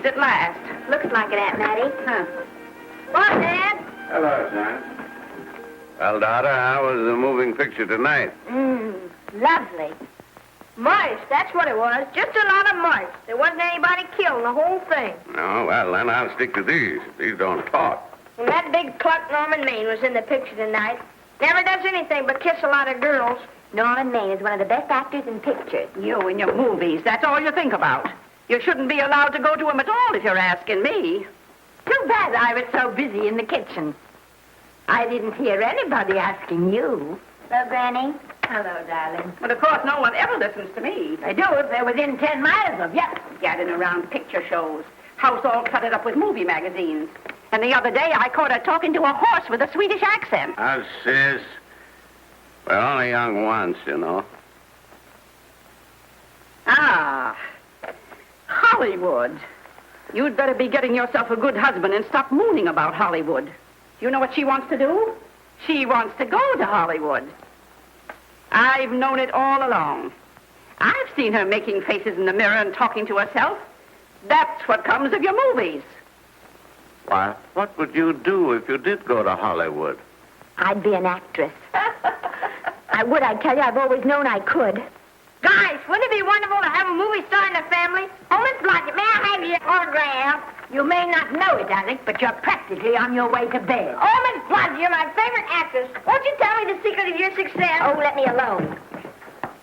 at last. Looks like it, Aunt Mattie. Huh. What, Dad? Hello, son. Well, daughter, how was the moving picture tonight? Lovely. Mice, that's what it was. Just a lot of mice. There wasn't anybody killed in the whole thing. No, well, then I'll stick to these. These don't talk. And that big Clark Norman Maine was in the picture tonight. Never does anything but kiss a lot of girls. Norman Maine is one of the best actors in pictures. You and your movies, that's all you think about. You shouldn't be allowed to go to them at all if you're asking me. Too bad I was so busy in the kitchen. I didn't hear anybody asking you. Hello, Granny. Hello, darling. But of course, no one ever listens to me. They do if they're within 10 miles of you. Gadding around picture shows. House all cluttered up with movie magazines. And the other day, I caught her talking to a horse with a Swedish accent. Sis. We're only young once, you know. Ah, Hollywood. You'd better be getting yourself a good husband and stop mooning about Hollywood. You know what she wants to do? She wants to go to Hollywood. I've known it all along. I've seen her making faces in the mirror and talking to herself. That's what comes of your movies. Why, what would you do if you did go to Hollywood? I'd be an actress. I would, I tell you. I've always known I could. Guys, wouldn't it be wonderful to have a movie star in the family? Oh, Miss Blodgett, may I have your autograph? You may not know it, Alec, but you're practically on your way to bed. Oh, Miss Blodgett, you're my favorite actress. Won't you tell me the secret of your success? Oh, let me alone.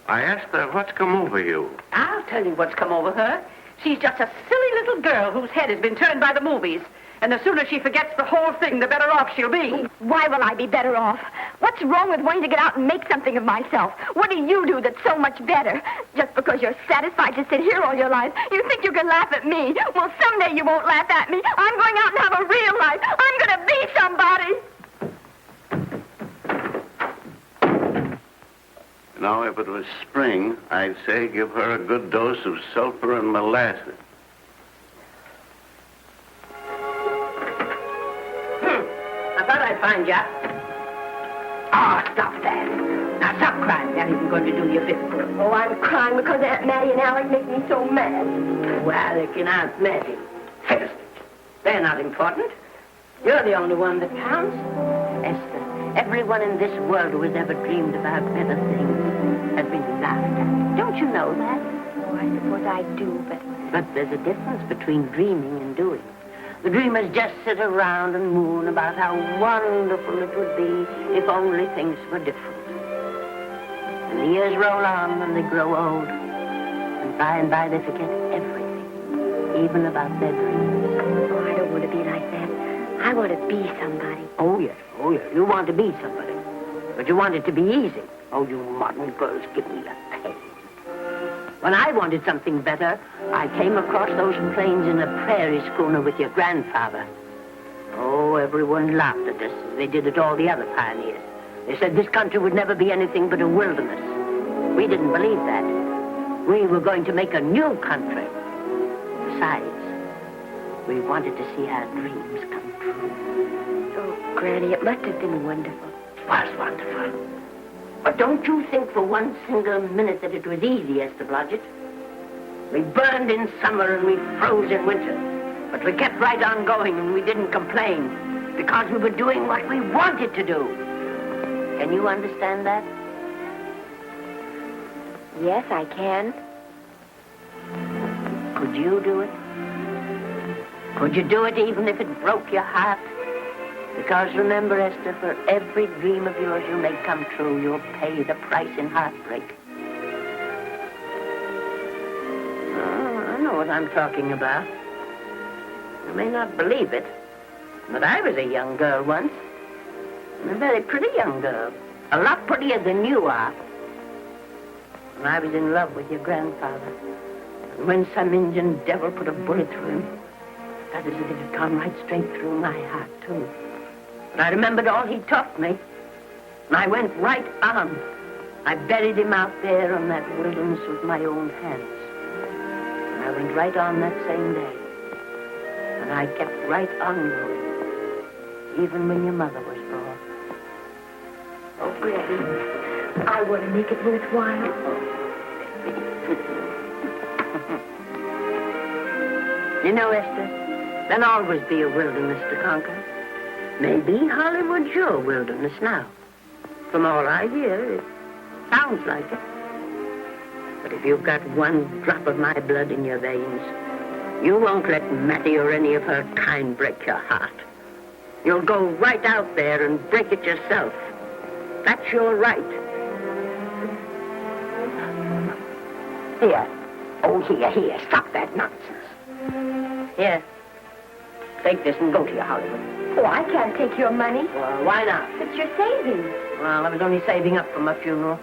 I asked her what's come over you. I'll tell you what's come over her. She's just a silly little girl whose head has been turned by the movies. And the sooner she forgets the whole thing, the better off she'll be. Why will I be better off? What's wrong with wanting to get out and make something of myself? What do you do that's so much better? Just because you're satisfied to sit here all your life, you think you can laugh at me. Well, someday you won't laugh at me. I'm going out and have a real life. I'm going to be somebody. Now, if it was spring, I'd say give her a good dose of sulfur and molasses. I thought I'd find you. Oh, stop that. Now, stop crying. That isn't going to do you a bit good. Oh, I'm crying because Aunt Mattie and Alec make me so mad. Oh, Alec and Aunt Mattie. Fiddlesticks. They're not important. You're the only one that counts. Esther, everyone in this world who has ever dreamed about better things has been laughed at. Don't you know that? Oh, I suppose I do, But there's a difference between dreaming and doing. The dreamers just sit around and moon about how wonderful it would be if only things were different. And the years roll on and they grow old. And by they forget everything, even about their dreams. Oh, I don't want to be like that. I want to be somebody. Oh, yes. You want to be somebody. But you want it to be easy. Oh, you modern girls, give me a pen. When I wanted something better, I came across those plains in a prairie schooner with your grandfather. Oh, everyone laughed at us as they did at all the other pioneers. They said this country would never be anything but a wilderness. We didn't believe that. We were going to make a new country. Besides, we wanted to see our dreams come true. Oh, Granny, it must have been wonderful. It was wonderful. But don't you think for one single minute that it was easy, Esther Blodgett? We burned in summer and we froze in winter. But we kept right on going and we didn't complain because we were doing what we wanted to do. Can you understand that? Yes, I can. Could you do it? Could you do it even if it broke your heart? Because remember, Esther, for every dream of yours you make come true, you'll pay the price in heartbreak. Oh, I know what I'm talking about. You may not believe it, but I was a young girl once. A very pretty young girl. A lot prettier than you are. And I was in love with your grandfather. And when some Indian devil put a bullet through him, that is as if it had gone right straight through my heart, too. But I remembered all he taught me. And I went right on. I buried him out there on that wilderness with my own hands. And I went right on that same day. And I kept right on going. Even when your mother was born. Oh, Granny, I want to make it worthwhile. You know, Esther, there'll always be a wilderness to conquer. Maybe Hollywood's your wilderness now. From all I hear, it sounds like it. But if you've got one drop of my blood in your veins, you won't let Mattie or any of her kind break your heart. You'll go right out there and break it yourself. That's your right. Here. Oh, here. Stop that nonsense. Here. Take this and go to your Hollywood. Oh, I can't take your money. Well, why not? It's your savings. Well, I was only saving up for my funeral.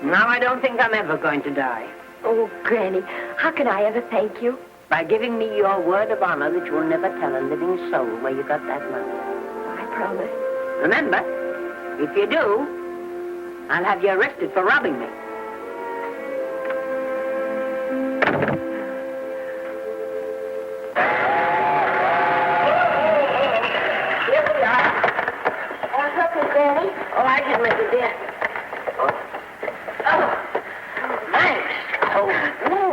Now I don't think I'm ever going to die. Oh, Granny, how can I ever thank you? By giving me your word of honor that you'll never tell a living soul where you got that money. I promise. Remember, if you do, I'll have you arrested for robbing me. Here we are. Help me, Granny. Oh, I can make it, dear. Oh, thanks. Oh,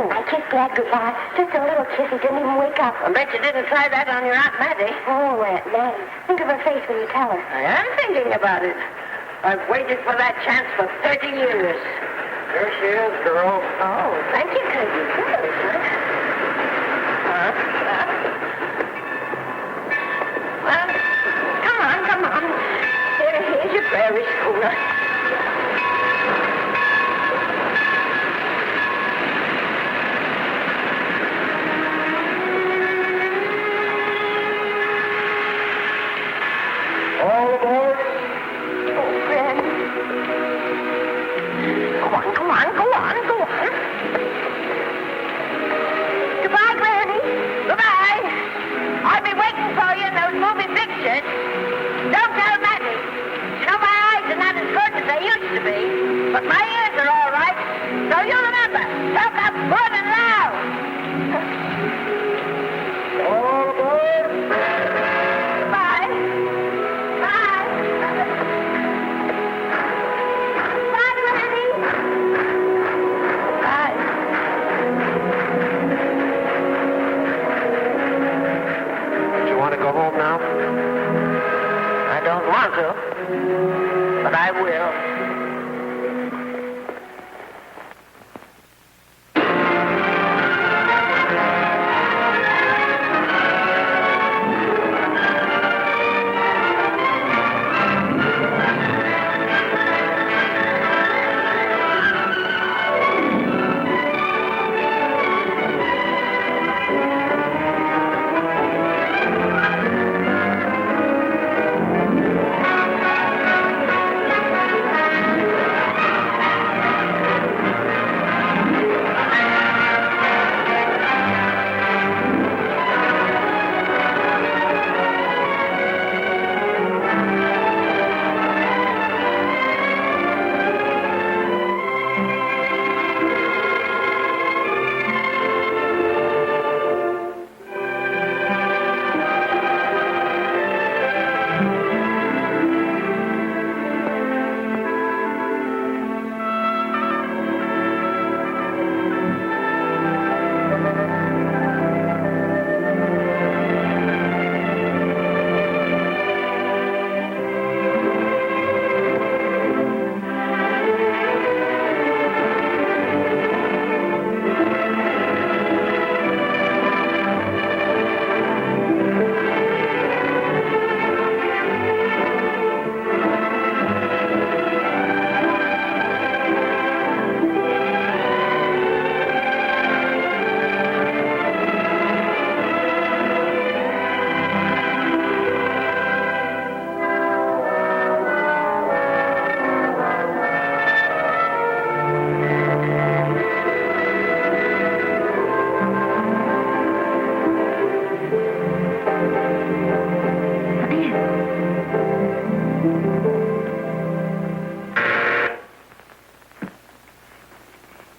I kissed Dad goodbye. Just a little kiss. He didn't even wake up. I bet you didn't try that on your Aunt Mattie. Oh, Aunt Mattie. Think of her face when you tell her. I am thinking about it. I've waited for that chance for 30 years. Here she is, girl. Oh, thank you, Cousin. Well, come on. Here's your prairie schooner. All aboard. Oh, Granny. Go on. Goodbye, Granny. Goodbye. I'll be waiting for you in those movie pictures. Don't tell Mattie. You know, my eyes are not as good as they used to be, but my ears are all right. So you remember, talk up good and loud. All aboard. Bye. Bye. Bye, Granny. Bye. You want to go home now? I don't want to, but I will.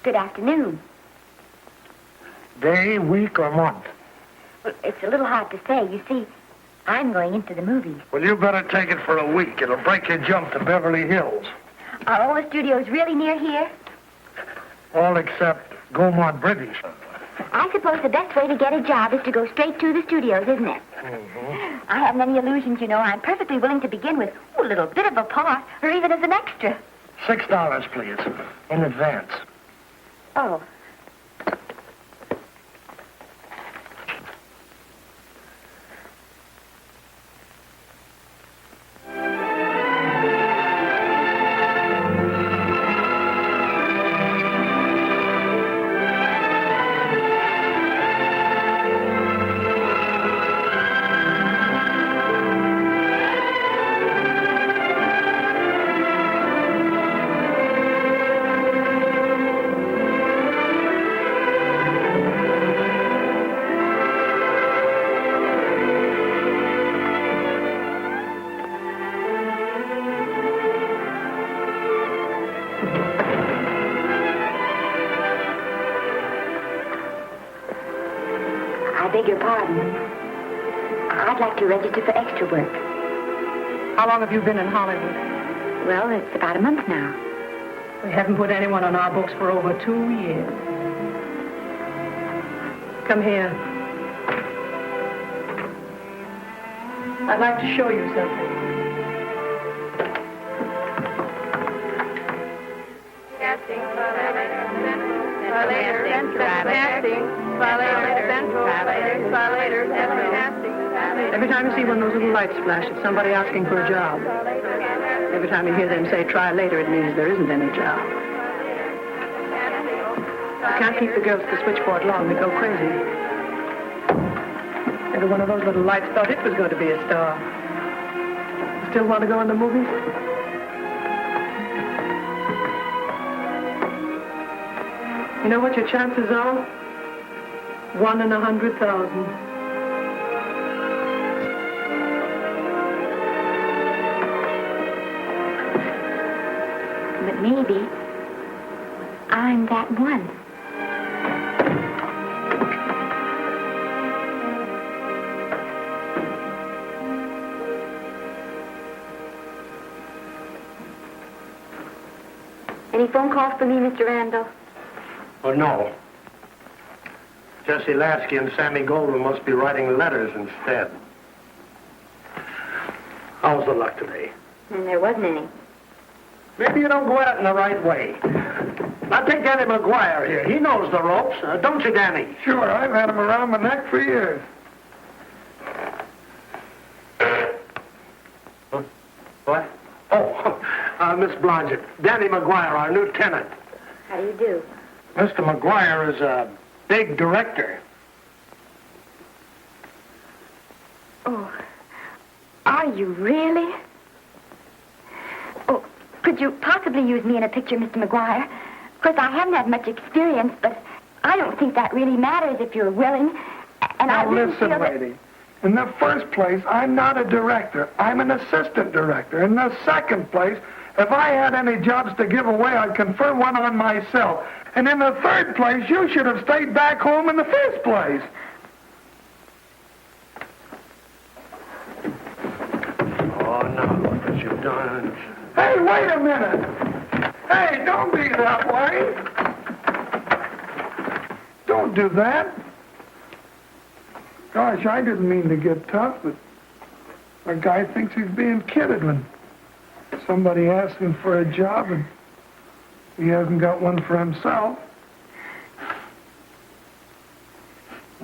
Good afternoon. Day, week, or month? Well, it's a little hard to say. You see, I'm going into the movies. Well, you better take it for a week. It'll break your jump to Beverly Hills. Are all the studios really near here? All except Gaumont British. I suppose the best way to get a job is to go straight to the studios, isn't it? Mm-hmm. I haven't any illusions, you know. I'm perfectly willing to begin with a little bit of a part, or even as an extra. $6, please, in advance. Oh. I beg your pardon. I'd like to register for extra work. How long have you been in Hollywood? Well, it's about a month now. We haven't put anyone on our books for over 2 years. Come here. I'd like to show you something. Every time you see one of those little lights flash, it's somebody asking for a job. Every time you hear them say, try later, it means there isn't any job. You can't keep the girls at the switchboard long. They go crazy. Every one of those little lights thought it was going to be a star. Still want to go in the movies? You know what your chances are? 1 in 100,000. But maybe I'm that one. Any phone calls for me, Mr. Randall? Oh, no. Jesse Lasky and Sammy Goldwyn must be writing letters instead. How's the luck today? And there wasn't any. Maybe you don't go at it in the right way. Now take Danny McGuire here. He knows the ropes. Don't you, Danny? Sure, I've had him around my neck for years. What? Oh, Miss Blodgett. Danny McGuire, our new tenant. How do you do? Mr. McGuire is a big director. Oh, are you really? Oh, could you possibly use me in a picture, Mr. McGuire? Of course, I haven't had much experience, but I don't think that really matters if you're willing. And I Now really listen, feel that... lady. In the first place, I'm not a director. I'm an assistant director. In the second place, if I had any jobs to give away, I'd confer one on myself. And in the third place, you should have stayed back home in the first place. Oh, no, look what you've done. Hey, wait a minute. Hey, don't be that way. Don't do that. Gosh, I didn't mean to get tough, but a guy thinks he's being kidded when somebody asks him for a job and he hasn't got one for himself.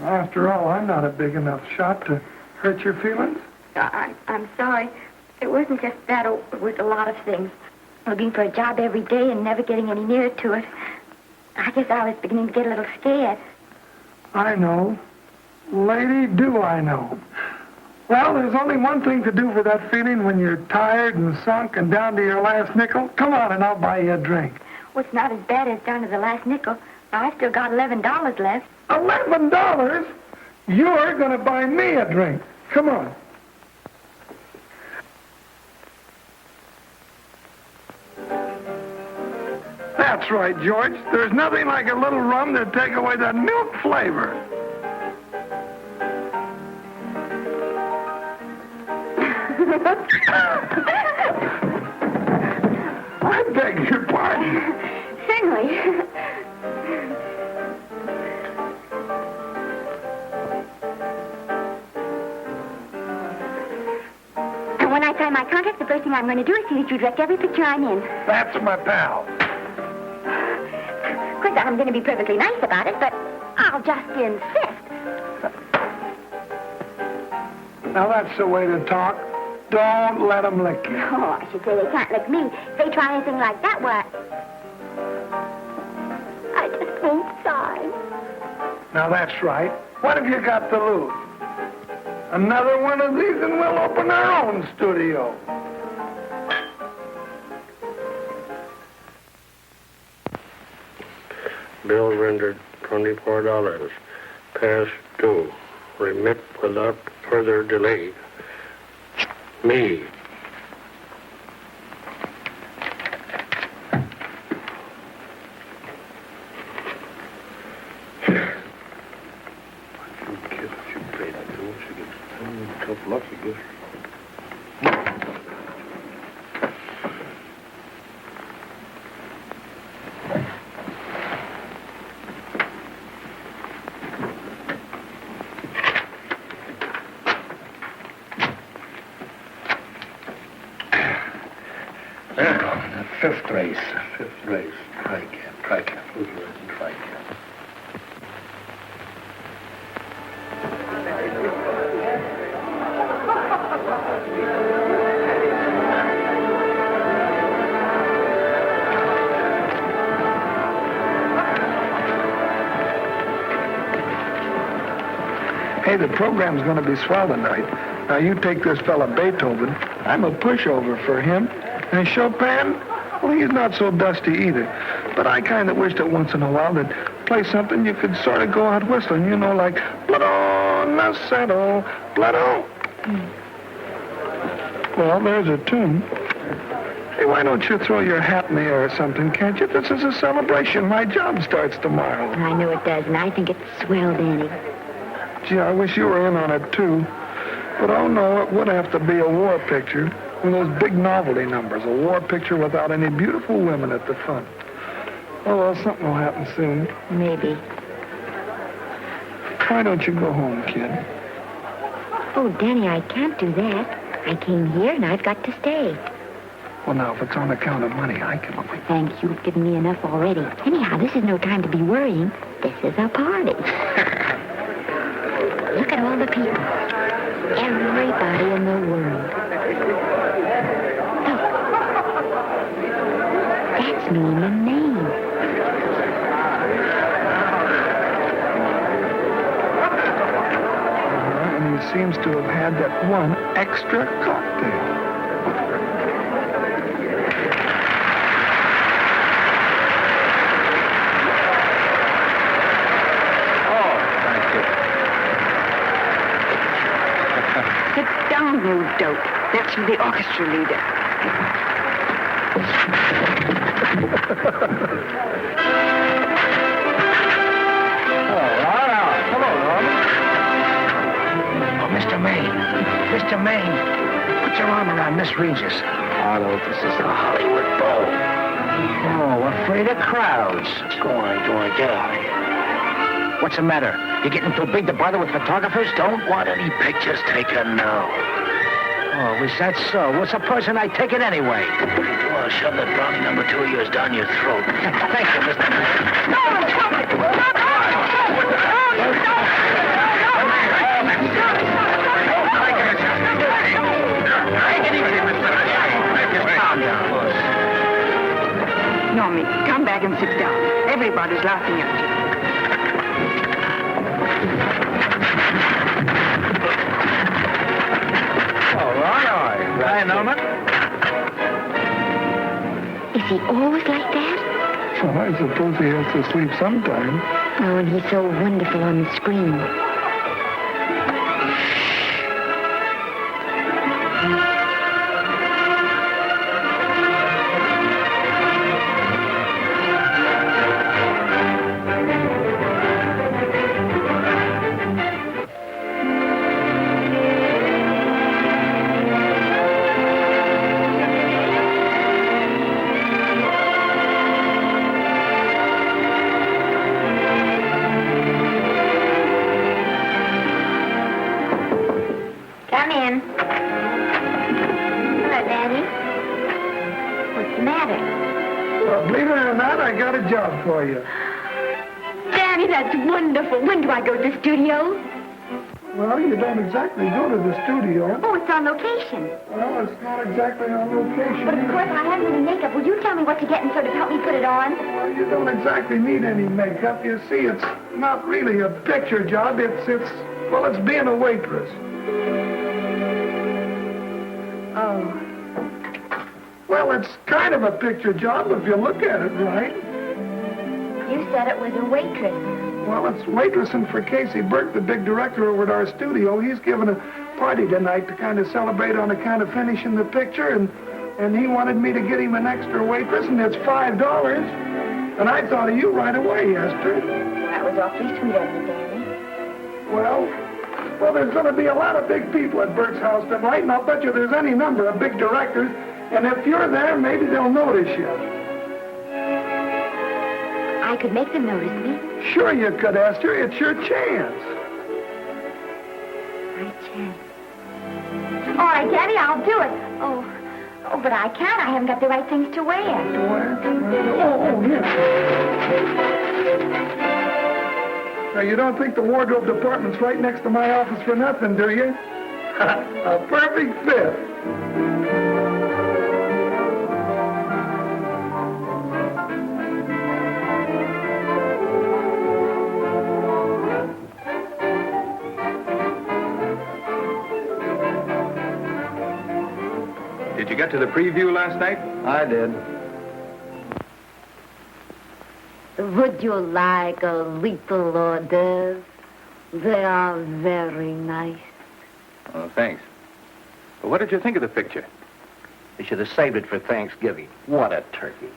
After all, I'm not a big enough shot to hurt your feelings. I'm sorry. It wasn't just that. It was a lot of things. Looking for a job every day and never getting any nearer to it. I guess I was beginning to get a little scared. I know. Lady, do I know. Well, there's only one thing to do for that feeling when you're tired and sunk and down to your last nickel. Come on and I'll buy you a drink. Well, it's not as bad as down to the last nickel. I still got $11 left. $11? You're going to buy me a drink. Come on. That's right, George. There's nothing like a little rum to take away that milk flavor. I beg your pardon. Certainly. The first thing I'm going to do is see that you direct every picture I'm in. That's my pal. Of course, I'm going to be perfectly nice about it, but I'll just insist. Now that's the way to talk. Don't let them lick you. Oh, I should say they can't lick me. If they try anything like that, what? I just won't sign. Now that's right. What have you got to lose? Another one of these and we'll open our own studio. Bill rendered $24. Past due. Remit without further delay. Me. Tough luck, I guess. Fifth race. Fifth race. Tri-cap. Who's racing tri-cap? Hey, the program's going to be swell tonight. Now, you take this fella Beethoven. I'm a pushover for him. And Chopin, well, he's not so dusty either. But I kind of wish that once in a while they'd play something you could sort of go out whistling, you know, like Blood on the Saddle, Blood on. Well, there's a tune. Hey, why don't you throw your hat in the air or something, can't you? This is a celebration. My job starts tomorrow. I know it does, and I think it's swell, Danny. Gee, I wish you were in on it, too. But, oh, no, it would have to be a war picture. One of those big novelty numbers. A war picture without any beautiful women at the front. Oh, well, something will happen soon. Maybe. Why don't you go home, kid? Oh, Danny, I can't do that. I came here, and I've got to stay. Well, now, if it's on account of money, I can... Thanks, you've given me enough already. Anyhow, this is no time to be worrying. This is a party. Look at all the people. Everybody in the world. Look. That's me in the name. And he seems to have had that one extra cocktail. Sit down, you dope. That's the orchestra leader. Hello, Norman. Oh, Mr. Maine. Mr. Maine, put your arm around Miss Regis. Otto, this is the Hollywood Bowl. Oh, afraid of crowds. Go on, get out of here. What's the matter? You getting too big to bother with photographers? Don't want any pictures taken now. Oh, is that so? What's the person I take it anyway? Well, shove that Brownie number 2 of yours down your throat. Thank you, Mr. Normie, come back and sit down. Everybody's laughing at you. All right. Hi, Norman. Is he always like that? Well, I suppose he has to sleep sometime. Oh, and he's so wonderful on the screen. Well, believe it or not, I got a job for you. Danny, that's wonderful. When do I go to the studio? Well, you don't exactly go to the studio. Oh, it's on location. Well, it's not exactly on location. But of course, I haven't any makeup. Will you tell me what to get and sort of help me put it on? Well, you don't exactly need any makeup. You see, it's not really a picture job. It's being a waitress. Oh. Well, it's kind of a picture job if you look at it right. You said it was a waitress. Well, it's waitressing for Casey Burke, the big director over at our studio. He's giving a party tonight to kind of celebrate on account of finishing the picture, and he wanted me to get him an extra waitress, and it's $5. And I thought of you right away, Esther. That was awfully sweet of you, Danny. Well, there's going to be a lot of big people at Burke's house tonight, and I'll bet you there's any number of big directors, and if you're there, maybe they'll notice you. I could make them notice me. Sure you could, Esther. It's your chance. My chance. All right, Danny, I'll do it. Oh, but I can't. I haven't got the right things to wear. Oh, yeah. Now, you don't think the wardrobe department's right next to my office for nothing, do you? A perfect fit. Did you get to the preview last night? I did. Would you like a little hors d'oeuvre? They are very nice. Oh, thanks. Well, what did you think of the picture? They should have saved it for Thanksgiving. What a turkey.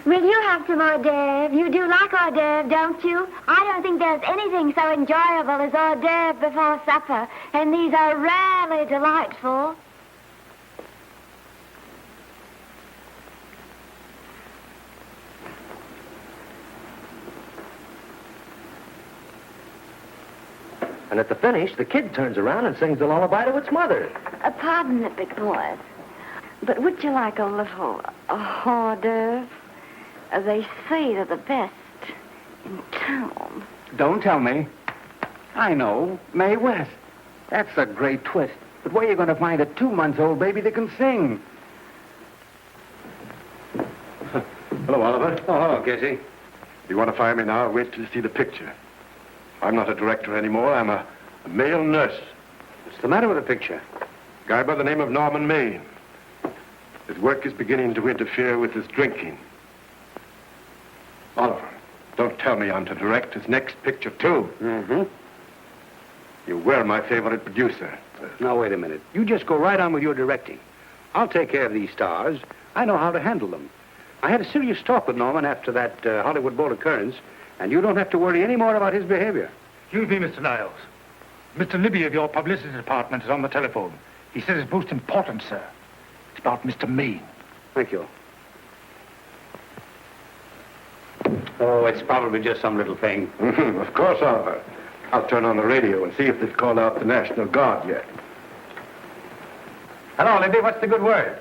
Will you have some hors d'oeuvre? You do like hors d'oeuvre, don't you? I don't think there's anything so enjoyable as hors d'oeuvre before supper, and these are rarely delightful. And at the finish, the kid turns around and sings the lullaby to its mother. Pardon the big boys, but would you like a little hors d'oeuvre? They say they're the best in town. Don't tell me. I know. Mae West. That's a great twist. But where are you going to find a 2-month-old baby that can sing? Hello, Oliver. Oh, hello, Casey. You want to fire me now? Wait till you see the picture. I'm not a director anymore. I'm a male nurse. What's the matter with the picture? A guy by the name of Norman Maine. His work is beginning to interfere with his drinking. Oliver, don't tell me I'm to direct his next picture, too. Mm-hmm. You were my favorite producer. Now, wait a minute. You just go right on with your directing. I'll take care of these stars. I know how to handle them. I had a serious talk with Norman after that Hollywood Bowl occurrence, and you don't have to worry any more about his behavior. Excuse me, Mr. Niles. Mr. Libby of your publicity department is on the telephone. He says it's most important, sir. It's about Mr. Maine. Thank you. Oh, it's probably just some little thing. Of course, Oliver. I'll turn on the radio and see if they've called out the National Guard yet. Hello, Libby. What's the good word?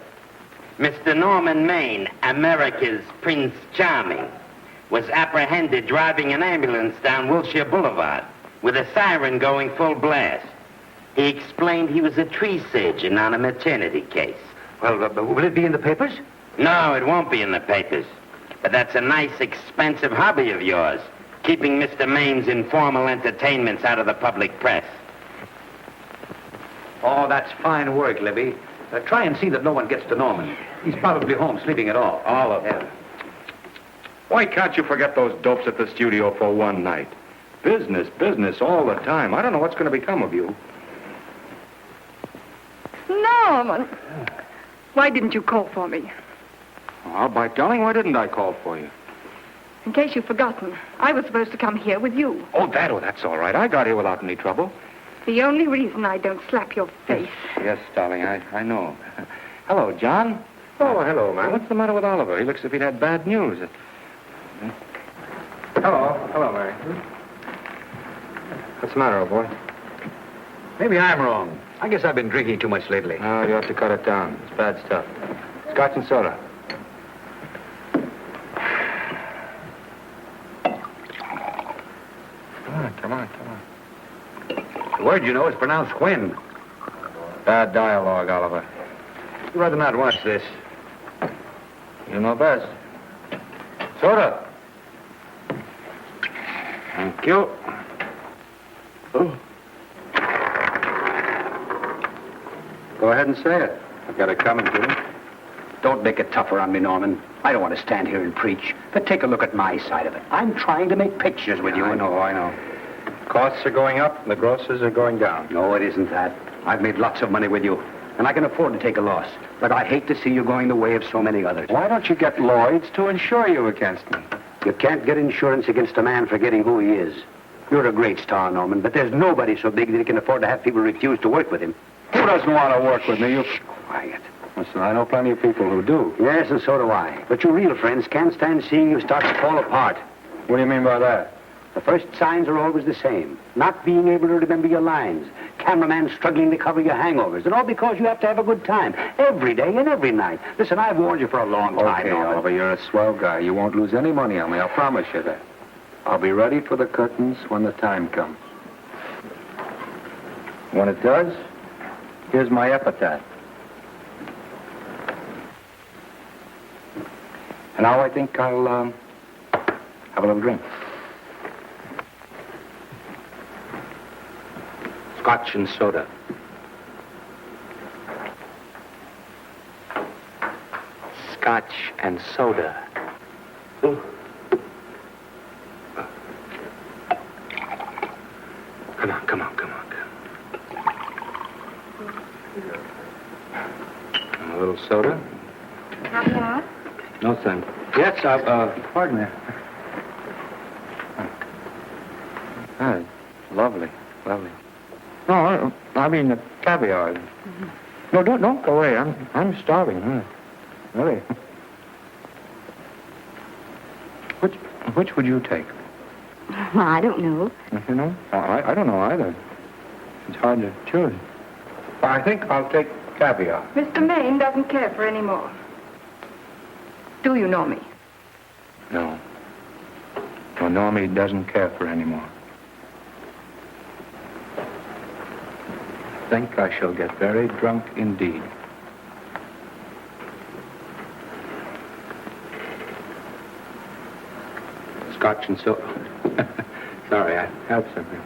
Mr. Norman Maine, America's Prince Charming, was apprehended driving an ambulance down Wilshire Boulevard with a siren going full blast. He explained he was a tree surgeon on a maternity case. Well, will it be in the papers? No, it won't be in the papers. But that's a nice, expensive hobby of yours, keeping Mr. Maine's informal entertainments out of the public press. Oh, that's fine work, Libby. Try and see that no one gets to Norman. He's probably home sleeping it off. All of them. Why can't you forget those dopes at the studio for one night? Business, business all the time. I don't know what's going to become of you. Norman, why didn't you call for me? Oh, by darling, why didn't I call for you? In case you've forgotten, I was supposed to come here with you. Oh, that's all right. I got here without any trouble. The only reason I don't slap your face. Yes, darling, I know. Hello, John. Oh, hello, man. What's the matter with Oliver? He looks as if he'd had bad news. Hello, Mary. What's the matter, old boy? Maybe I'm wrong. I guess I've been drinking too much lately. No, you have to cut it down. It's bad stuff. Scotch and soda. Come on. The word, you know, is pronounced Quinn. Bad dialogue, Oliver. You'd rather not watch this. You know best. Soda. Thank you. Oh. Go ahead and say it. I've got it coming to me. Don't make it tougher on me, Norman. I don't want to stand here and preach. But take a look at my side of it. I'm trying to make pictures with you. I know. Costs are going up and the grosses are going down. No, it isn't that. I've made lots of money with you, and I can afford to take a loss. But I hate to see you going the way of so many others. Why don't you get Lloyd's to insure you against me? You can't get insurance against a man forgetting who he is. You're a great star, Norman, but there's nobody so big that he can afford to have people refuse to work with him. Who doesn't want to work with me? You... Quiet. Listen, I know plenty of people who do. Yes, and so do I. But your real friends can't stand seeing you start to fall apart. What do you mean by that? The first signs are always the same. Not being able to remember your lines. Cameraman struggling to cover your hangovers. And all because you have to have a good time. Every day and every night. Listen, I've warned you for a long time, Okay, Norman. Oliver, you're a swell guy. You won't lose any money on me. I'll promise you that. I'll be ready for the curtains when the time comes. When it does, here's my epitaph. And now I think I'll, have a little drink. Scotch and soda. Scotch and soda. Come on. A little soda? Caviar? No, thanks. Yes, pardon me. Ah, lovely. No, I mean the caviar. Mm-hmm. No, don't go away. I'm starving. Really. Which would you take? Well, I don't know. You know? I don't know either. It's hard to choose. I think I'll take caviar. Mr. Maine doesn't care for any more. Do you know me? No. No, Normie doesn't care for any more. I think I shall get very drunk indeed. Scotch and soda. Sorry, I had something.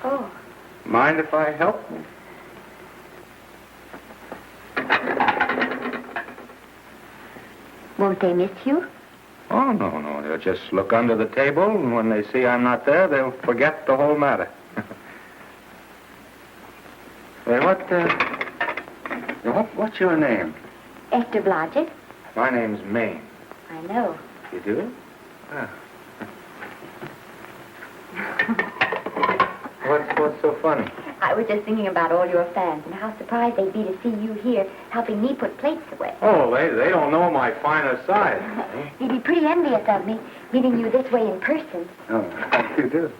Oh. Mind if I help? Won't they miss you? Oh, no. They'll just look under the table, and when they see I'm not there, they'll forget the whole matter. Hey, what's your name? Esther Blodgett. My name's Maine. I know. You do? Ah. What's so funny? I was just thinking about all your fans and how surprised they'd be to see you here helping me put plates away. Oh, they don't know my finer side. They'd be pretty envious of me, meeting you this way in person. Oh, you do?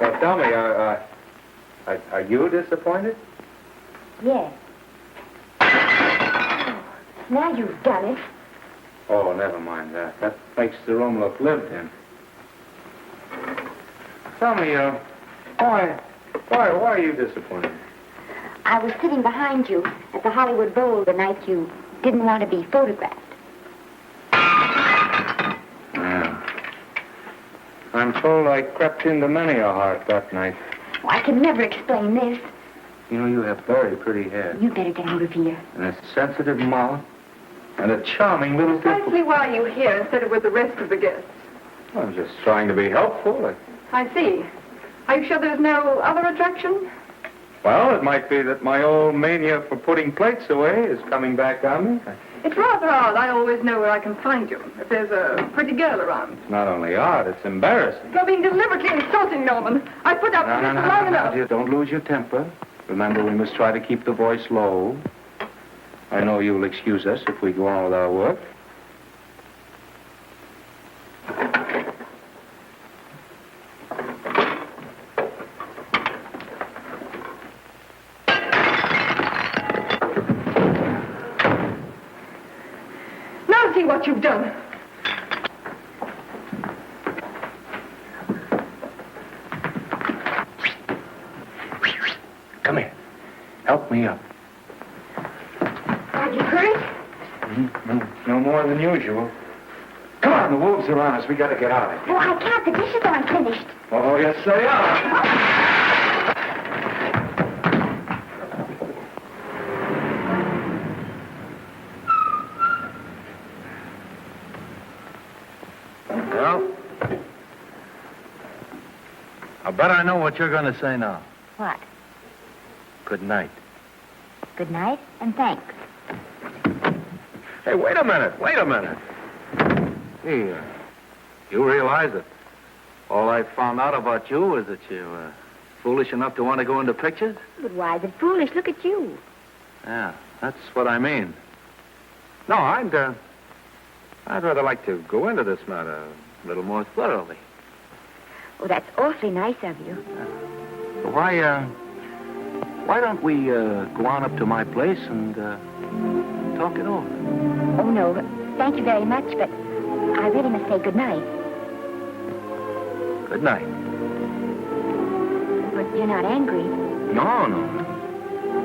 Well, tell me, are you disappointed? Yes. Now you've done it. Oh, never mind that. That makes the room look lived in. Tell me, why are you disappointed? I was sitting behind you at the Hollywood Bowl the night you didn't want to be photographed. Yeah. I'm told I crept into many a heart that night. Oh, I can never explain this. You know, you have very pretty hair. You'd better get out of here. And a sensitive mouth. And a charming little Precisely why you're here instead of with the rest of the guests. I'm just trying to be helpful. I see. Are you sure there's no other attraction? Well, it might be that my old mania for putting plates away is coming back on me. It's rather odd. I always know where I can find you if there's a pretty girl around. It's not only odd, it's embarrassing. You're being deliberately insulting, Norman. I put up with this long enough. Dear, don't lose your temper. Remember, we must try to keep the voice low. I know you'll excuse us if we go on with our work. Now see what you've done. Come here. Help me up. Are you hurt? No more than usual. Come on, the wolves are on us. We gotta get out of here. Oh, I can't. The dishes aren't finished. Oh, yes, they are. Well, I bet I know what you're going to say now. What? Good night. Good night and thanks. Hey, wait a minute. Hey, you realize that all I found out about you is that you're foolish enough to want to go into pictures? But why is it foolish? Look at you. Yeah, that's what I mean. No, I'd rather like to go into this matter a little more thoroughly. Oh, that's awfully nice of you. Why don't we go on up to my place and talk it over? Oh, no. Thank you very much, but I really must say good night. Good night. But you're not angry. No.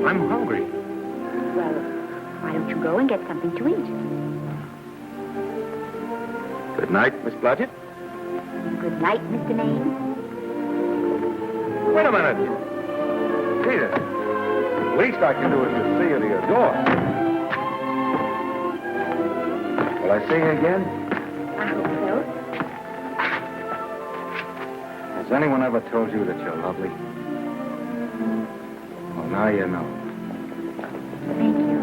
I'm hungry. Well, why don't you go and get something to eat? Good night, Miss Blodgett. Good night, Mr. Maine. Wait a minute. Peter, the least I can do is to see you to your door. Will I see you again? I hope so. Has anyone ever told you that you're lovely? Well, now you know. Thank you.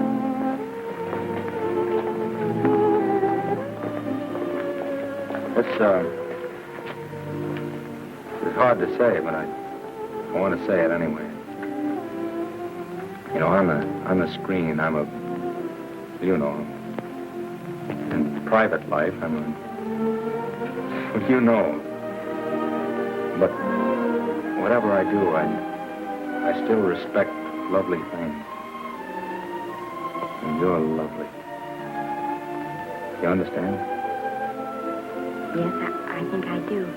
It's hard to say, but I want to say it anyway. You know, on the screen, in private life, well, you know. But whatever I do, I still respect lovely things. And you're lovely. You understand? Yes, I think I do.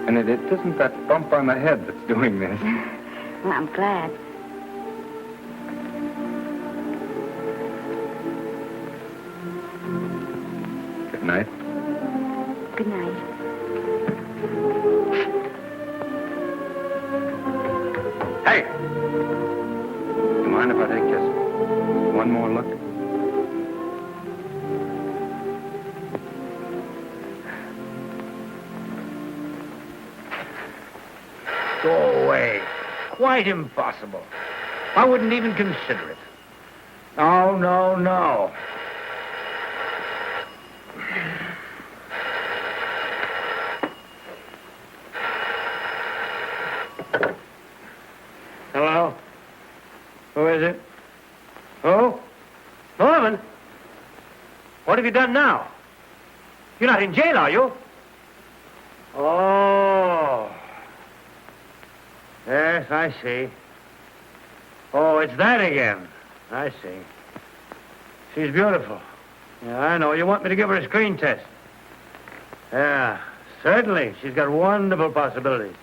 And it isn't that bump on the head that's doing this. Well, I'm glad. Good night. Good night. Hey! You mind if I take just one more look? Go away. Quite impossible. I wouldn't even consider it. No. Hello? Who is it? Who? Norman? What have you done now? You're not in jail, are you? Oh. Yes, I see. Oh, it's that again. I see. She's beautiful. Yeah, I know. You want me to give her a screen test? Yeah, certainly. She's got wonderful possibilities.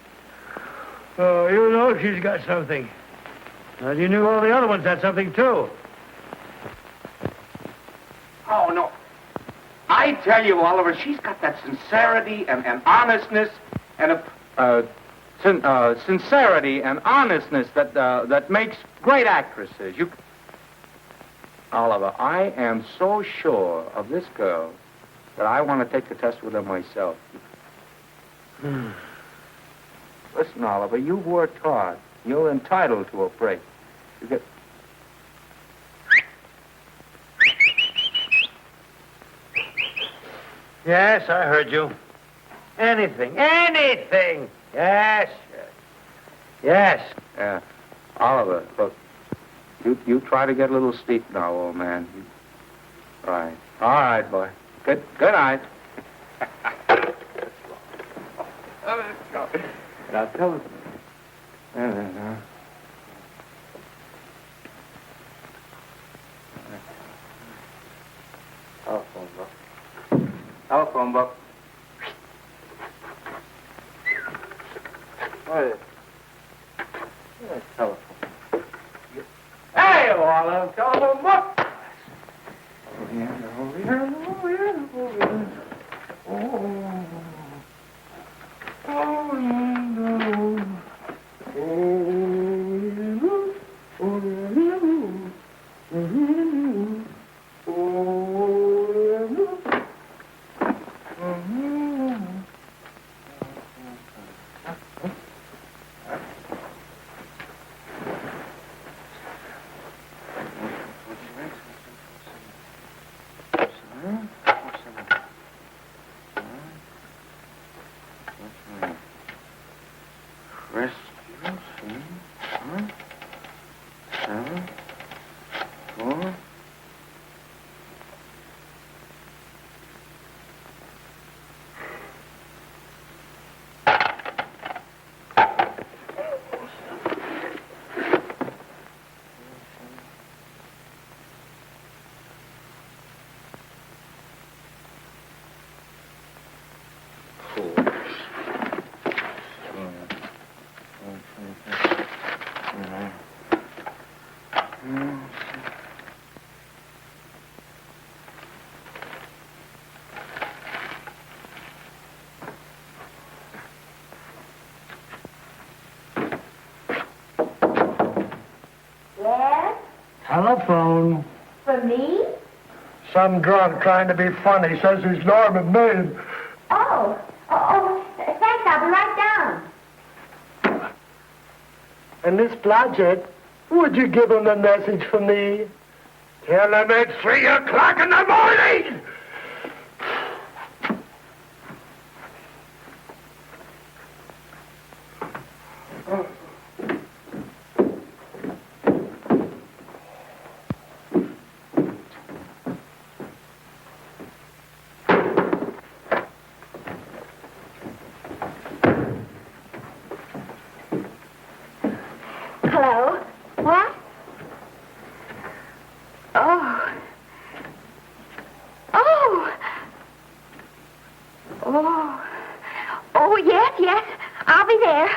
Oh, you know she's got something. Well, you knew all the other ones had something, too. Oh, no. I tell you, Oliver, she's got that sincerity and honestness and sincerity and honestness that makes great actresses. Oliver, I am so sure of this girl that I want to take the test with her myself. Listen, Oliver, you've worked hard. You're entitled to a break. You get... Yes, I heard you. Anything. Yes. Yeah. Oliver, look. You try to get a little sleep now, old man. Right. All right, boy. Good night. Now tell us. Telephone book. Telephone book. Hey, telephone. Hey, Olive, telephone book. Over here. Telephone. For me? Some drunk trying to be funny says he's Norman Maine. Oh, thanks. I'll be right down. And Miss Blodgett, would you give him a message for me? Tell him it's 3 o'clock in the morning! Hello? What? Oh. Oh. Oh. Oh, yes. I'll be there.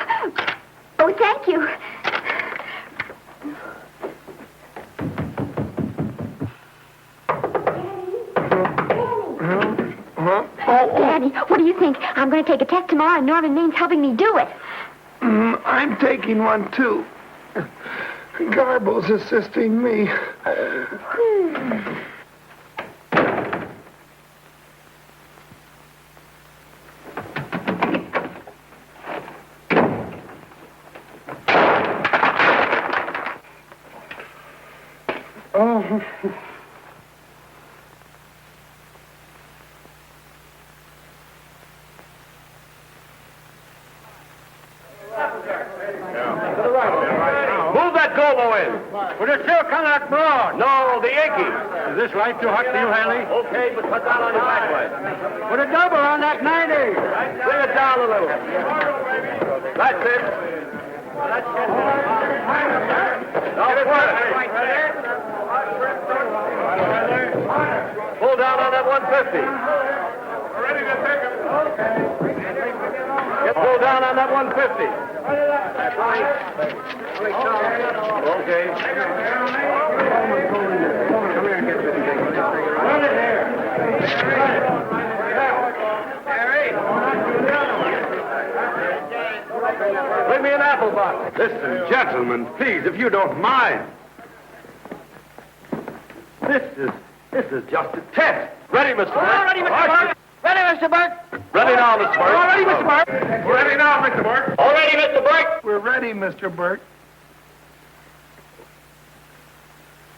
Oh, thank you. Daddy, what do you think? I'm going to take a test tomorrow, and Norman Maine's helping me do it. I'm taking one, too. Garble's assisting me. Oh. Move that gobo in. We're still Connacht Broad. No, the Yankees. Is this right too hot for you, Hanley? Okay, but cut down on your back way. Put a double on that 90. Bring it down a little. That's it. Now pull it. Pull down on that 150. Ready to take him. Get pulled down on that 150. Okay. Bring me an apple box. Listen, gentlemen, please, if you don't mind. This is just a test. Ready, Mr. Burke? All ready, Mr. Burke. Ready, Mr. Burke. Ready now, Mr. Burke. All ready, Mr. Burke. Ready now, Mr. Burke. All ready, Mr. Burke. We're ready, Mr. Burke.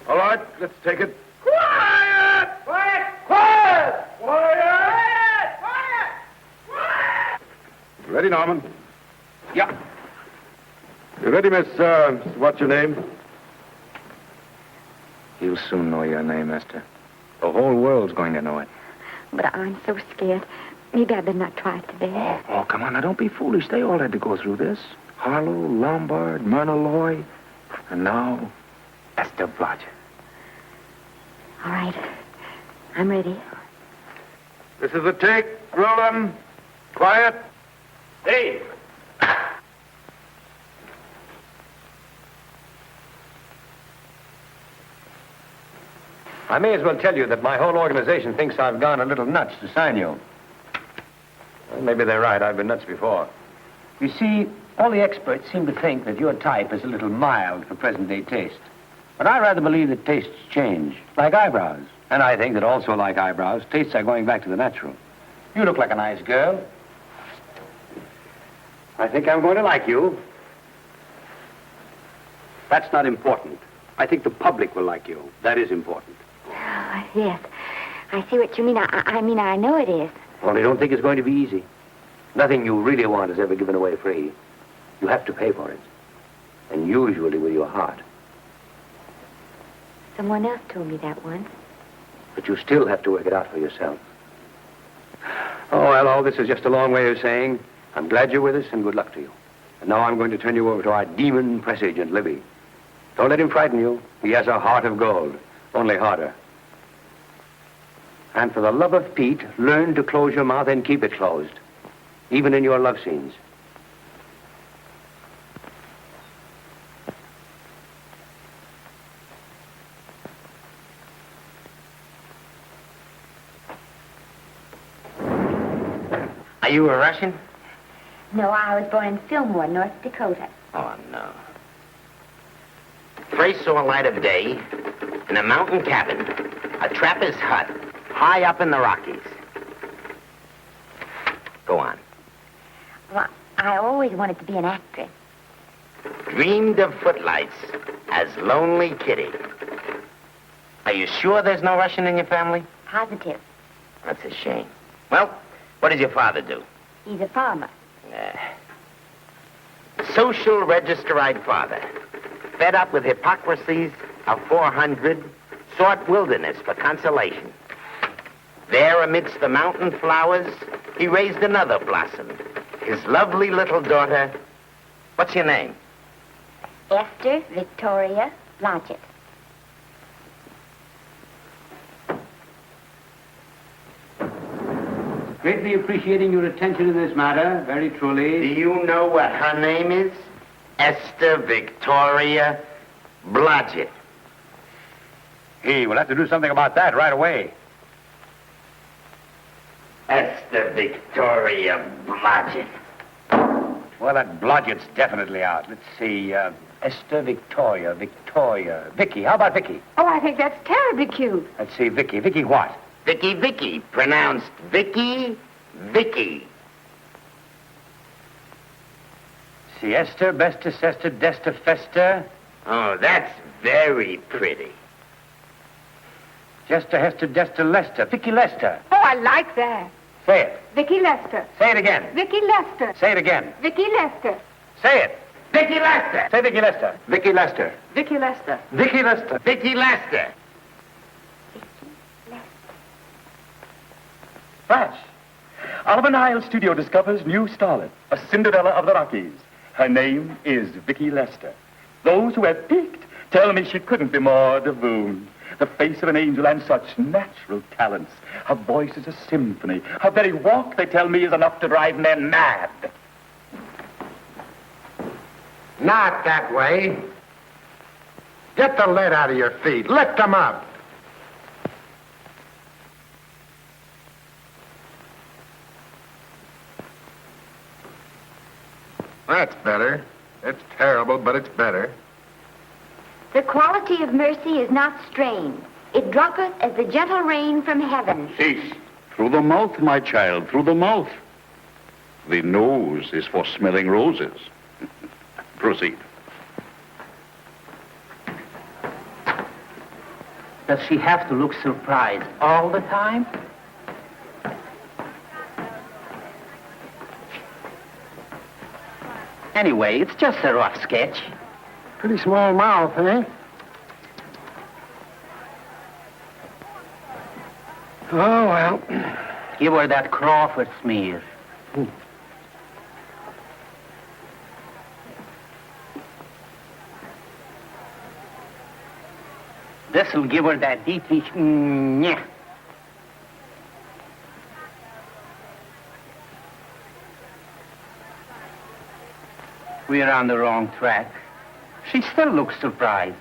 All right, let's take it. Quiet! Quiet! Quiet! Quiet! Quiet! Ready, Norman? Yeah. You ready, miss, what's your name? You'll soon know your name, Esther. The whole world's going to know it. But I'm so scared. Maybe I better not try it today. Oh, come on. Now, don't be foolish. They all had to go through this. Harlow, Lombard, Myrna Loy, and now Esther Blodgett. All right. I'm ready. This is a take. Roland. Quiet. Dave! I may as well tell you that my whole organization thinks I've gone a little nuts to sign you. Well, maybe they're right. I've been nuts before. You see, all the experts seem to think that your type is a little mild for present-day taste. But I rather believe that tastes change, like eyebrows. And I think that also, like eyebrows, tastes are going back to the natural. You look like a nice girl. I think I'm going to like you. That's not important. I think the public will like you. That is important. Oh, yes. I see what you mean. I mean, I know it is. Only don't think it's going to be easy. Nothing you really want is ever given away free. You have to pay for it. And usually with your heart. Someone else told me that once. But you still have to work it out for yourself. Oh, well, all this is just a long way of saying, I'm glad you're with us and good luck to you. And now I'm going to turn you over to our demon press agent, Libby. Don't let him frighten you. He has a heart of gold, only harder. And for the love of Pete, learn to close your mouth and keep it closed, even in your love scenes. Are you a Russian? No, I was born in Fillmore, North Dakota. Oh, no. First saw light of day in a mountain cabin, a trapper's hut, high up in the Rockies. Go on. Well, I always wanted to be an actress. Dreamed of footlights as Lonely Kitty. Are you sure there's no Russian in your family? Positive. That's a shame. Well, what does your father do? He's a farmer. Social registerite father. Fed up with hypocrisies of 400, sought wilderness for consolation. There, amidst the mountain flowers, he raised another blossom. His lovely little daughter. What's your name? Esther Victoria Blodgett. Greatly appreciating your attention in this matter, very truly. Do you know what her name is? Esther Victoria Blodgett. Hey, we'll have to do something about that right away. Esther Victoria Blodgett. Well, that Blodgett's definitely out. Let's see, Esther Victoria, Vicky. How about Vicky? Oh, I think that's terribly cute. Let's see, Vicky. Vicky what? Vicky, pronounced Vicky. See, Esther, Besta, Sester, Desta, Festa. Oh, that's very pretty. Jester, Hester, Desta, Lester. Vicky Lester. Oh, I like that. Say it. Vicky Lester. Say it again. Vicky Lester. Say it again. Vicky Lester. Say it. Vicky Lester. Say Vicky Lester. Vicky Lester. Vicky Lester. Vicky Lester. Vicky Lester. Flash. Oliver Nile Studio discovers new starlet, a Cinderella of the Rockies. Her name is Vicky Lester. Those who have peeked tell me she couldn't be more divoon. The face of an angel and such natural talents. Her voice is a symphony. Her very walk, they tell me, is enough to drive men mad. Not that way. Get the lead out of your feet. Lift them up. That's better. It's terrible, but it's better. The quality of mercy is not strained. It droppeth as the gentle rain from heaven. Cease. Through the mouth, my child, through the mouth. The nose is for smelling roses. Proceed. Does she have to look surprised all the time? Anyway, it's just a rough sketch. Pretty small mouth, eh? Oh, well. Give her that Crawford smear. This'll give her that Dietrich. Yeah. We're on the wrong track. She still looks surprised.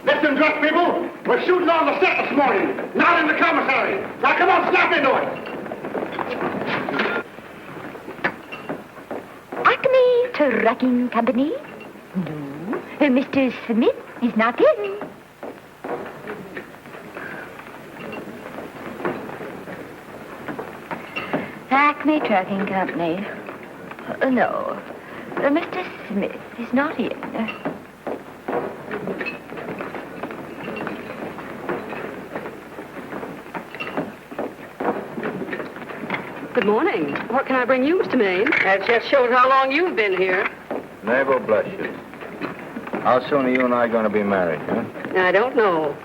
Listen, dress people. We're shooting on the set this morning, not in the commissary. Now, come on, snap into it. Acme Trucking Company? No. Mr. Smith is not in. Acme Trucking Company. No. Mr. Smith is not in. Good morning. What can I bring you, Mr. Maine? That just shows how long you've been here. Mabel, bless you. How soon are you and I going to be married, huh? I don't know.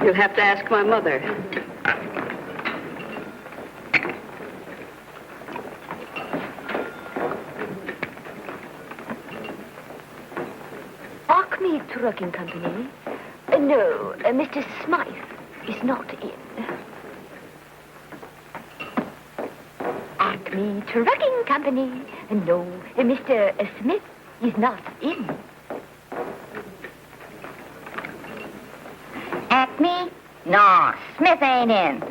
You'll have to ask my mother. Acme Trucking Company? No, Mr. Smythe is not in. Acme Trucking Company? No, Mr. Smith is not in. Acme? No, Smith ain't in.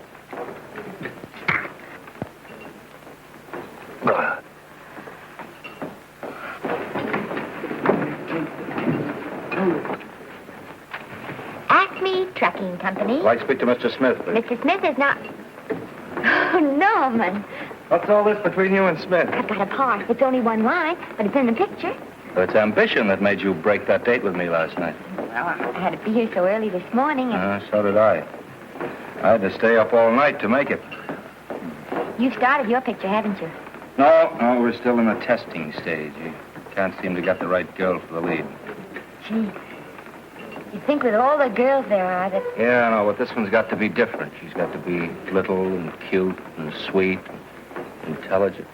Acme Trucking Company? I'd like to speak to Mr. Smith, please. Mr. Smith is not... Oh, Norman. What's all this between you and Smith? I've got a part. It's only one line, but it's in the picture. It's ambition that made you break that date with me last night. Well, I had to be here so early this morning, and So did I. I had to stay up all night to make it. you started your picture, haven't you? No, we're still in the testing stage. You can't seem to get the right girl for the lead. Gee, you'd think with all the girls there are that... Yeah, I know, but this one's got to be different. She's got to be little and cute and sweet and intelligent.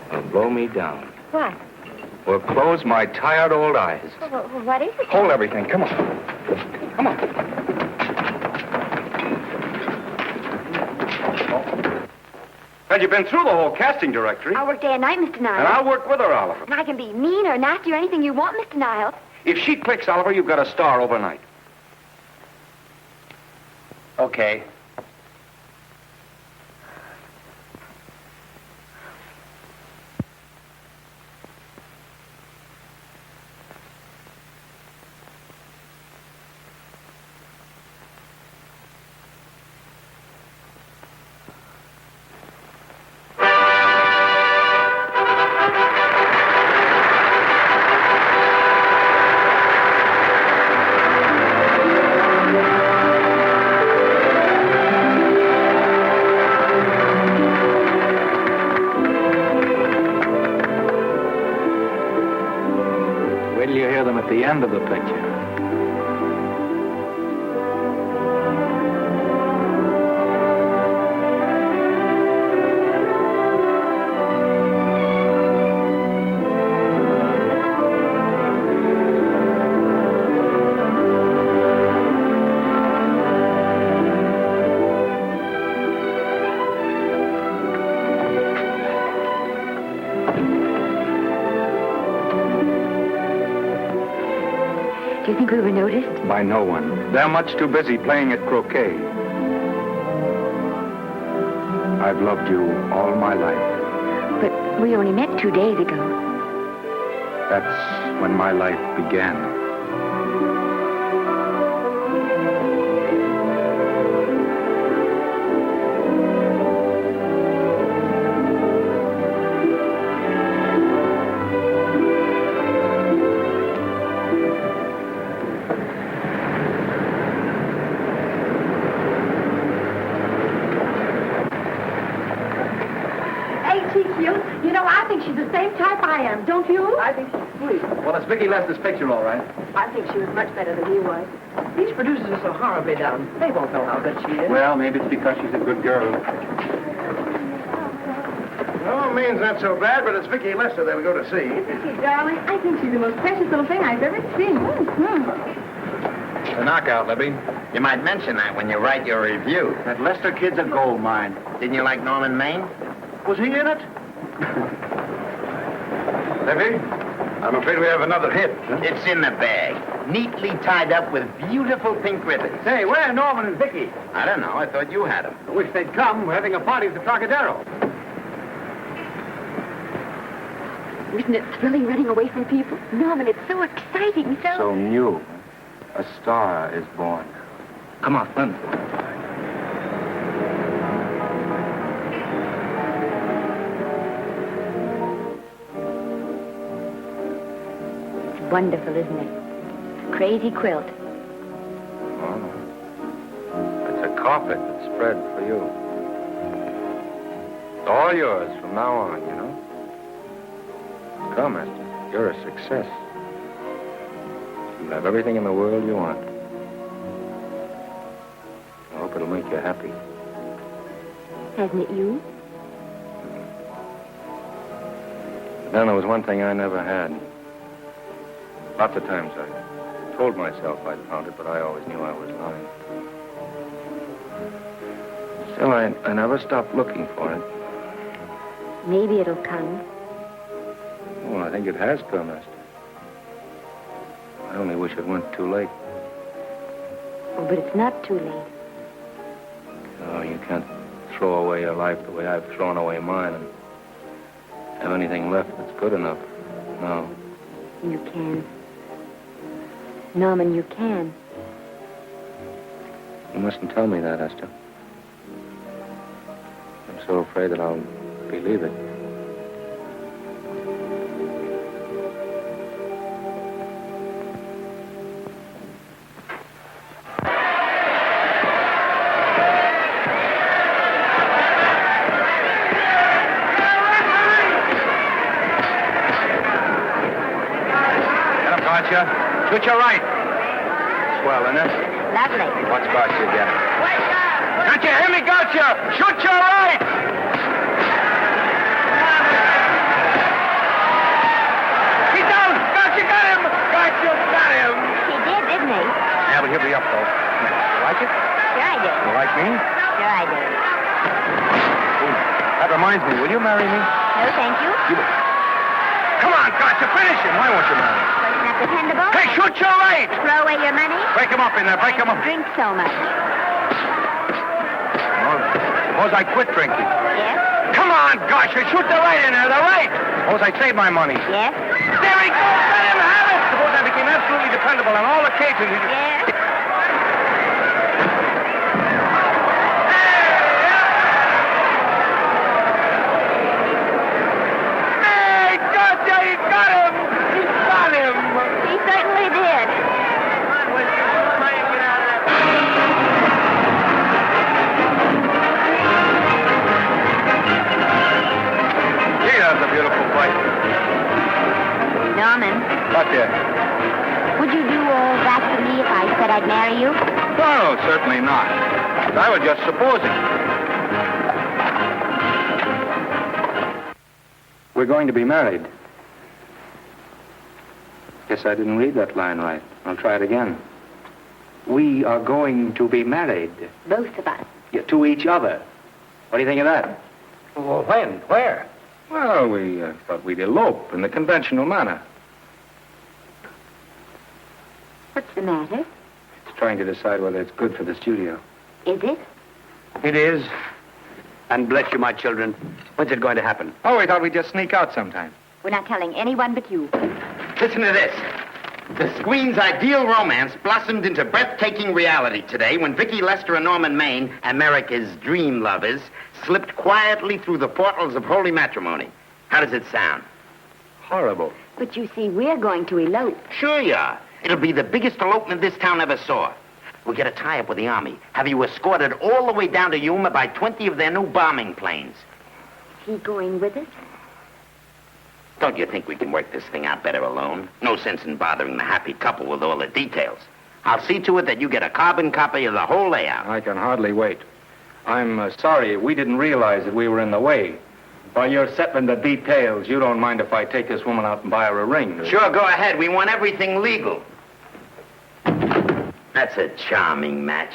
It'll blow me down. What? Will close my tired old eyes. What is it? Hold everything. Come on. Come on. Well, you've been through the whole casting directory. I'll work day and night, Mr. Niles. And I'll work with her, Oliver. And I can be mean or nasty or anything you want, Mr. Niles. If she clicks, Oliver, you've got a star overnight. Okay. Wait till you hear them at the end of the picture. Do you think we were noticed? By no one. They're much too busy playing at croquet. I've loved you all my life. But we only met 2 days ago. That's when my life began. hope I am, don't you? I think she's sweet. Well, it's Vicki Lester's picture, all right. I think she was much better than he was. These producers are so horribly down. They won't know how good she is. Well, maybe it's because she's a good girl. No, Maine's not so bad, but it's Vicki Lester that we go to see. Isn't she, darling? I think she's the most precious little thing I've ever seen. The knockout, Libby. You might mention that when you write your review. That Lester kid's a gold mine. Didn't you like Norman Maine? Was he in it? Libby, I'm afraid we have another hit. It's in the bag, neatly tied up with beautiful pink ribbons. Say, where are Norman and Vicki? I don't know. I thought you had them. I wish they'd come. We're having a party at the Trocadero. Isn't it thrilling running away from people? Norman, it's so exciting, So new. A star is born. Come on, run. It's wonderful, isn't it? Crazy quilt. Oh. It's a carpet that's spread for you. It's all yours from now on, you know. Come, Esther. You're a success. You'll have everything in the world you want. I hope it'll make you happy. Hasn't it you? But then there was one thing I never had. Lots of times I told myself I'd found it, but I always knew I was lying. Still, I never stopped looking for it. Maybe it'll come. Well, I think it has come, Esther. I only wish it went too late. Oh, but it's not too late. Oh, you can't throw away your life the way I've thrown away mine and have anything left that's good enough. No. You can. Norman, you can. You mustn't tell me that, Esther. I'm so afraid that I'll believe it. Shoot your right. Swell, isn't it? Lovely. What's got you again? Can't you hear me, Gotcha? Shoot your right! He's down! Gotcha, got him! Gotcha, got him! He did, didn't he? Yeah, but he'll be up, though. You like it? Sure I did. You like me? Sure I did. That reminds me, will you marry me? No, thank you. Come on, Gotcha, finish him. Why won't you marry him? Wasn't that dependable? Hey, shoot your right! Throw away your money? Break him up in there, break him up. Drink so much. Well, suppose I quit drinking. Yes? Come on, Gotcha, shoot the right in there, the right! Suppose I save my money. Yes? There he goes, let him have it! Suppose I became absolutely dependable on all occasions. Yes? Hey, Gotcha, he got him! He got him! He certainly did. Gee, that's a beautiful fight. Norman, What there? would you do all that for me if I said I'd marry you? No, certainly not. I was just supposing. We're going to be married. Guess I didn't read that line right. I'll try it again. We are going to be married. Both of us. Yeah, to each other. What do you think of that? Well, when? Where? Well, we thought we'd elope in the conventional manner. What's the matter? It's trying to decide whether it's good for the studio. Is it? It is. And bless you, my children. When's it going to happen? Oh, we thought we'd just sneak out sometime. We're not telling anyone but you. Listen to this. The screen's ideal romance blossomed into breathtaking reality today when Vicki Lester and Norman Maine, America's dream lovers, slipped quietly through the portals of holy matrimony. How does it sound? Horrible. But you see, we're going to elope. Sure you are. It'll be the biggest elopement this town ever saw. We'll get a tie-up with the Army, have you escorted all the way down to Yuma by 20 of their new bombing planes. Is he going with us? Don't you think we can work this thing out better alone? No sense in bothering the happy couple with all the details. I'll see to it that you get a carbon copy of the whole layout. I can hardly wait. I'm sorry we didn't realize that we were in the way. While you're settling the details, you don't mind if I take this woman out and buy her a ring, do you? Sure, go ahead. We want everything legal. That's a charming match.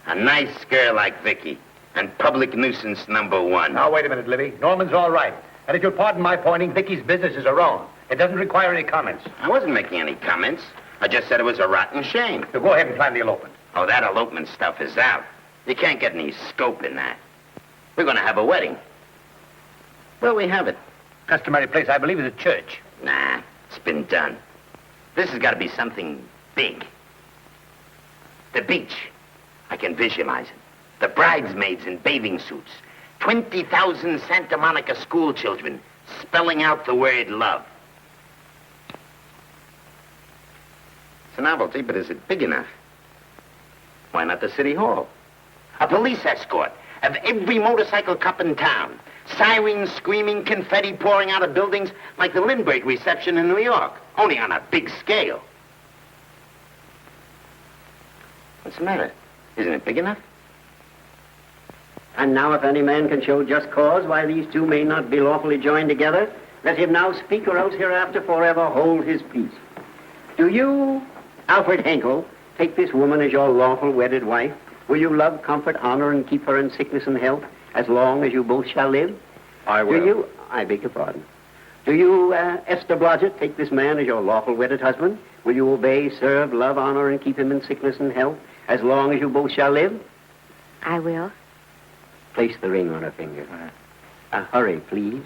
A nice girl like Vicky. And public nuisance #1. Now, wait a minute, Libby. Norman's all right. And if you'll pardon my pointing, Vicky's business is her own. It doesn't require any comments. I wasn't making any comments. I just said it was a rotten shame. So go ahead and plan the elopement. Oh, that elopement stuff is out. You can't get any scope in that. We're going to have a wedding. Well, we have it. Customary place, I believe, is a church. Nah, it's been done. This has got to be something big. The beach. I can visualize it. The bridesmaids in bathing suits. 20,000 Santa Monica school children spelling out the word love. It's a novelty, but is it big enough? Why not the city hall? A police escort of every motorcycle cop in town. Sirens screaming, confetti pouring out of buildings like the Lindbergh reception in New York, only on a big scale. What's the matter? Isn't it big enough? And now if any man can show just cause why these two may not be lawfully joined together, let him now speak or else hereafter forever hold his peace. Do you, Alfred Henkel, take this woman as your lawful wedded wife? Will you love, comfort, honor, and keep her in sickness and health as long as you both shall live? I will. Do you, I beg your pardon. Do you, Esther Blodgett, take this man as your lawful wedded husband? Will you obey, serve, love, honor, and keep him in sickness and health as long as you both shall live? I will. Place the ring on her finger. Hurry, please.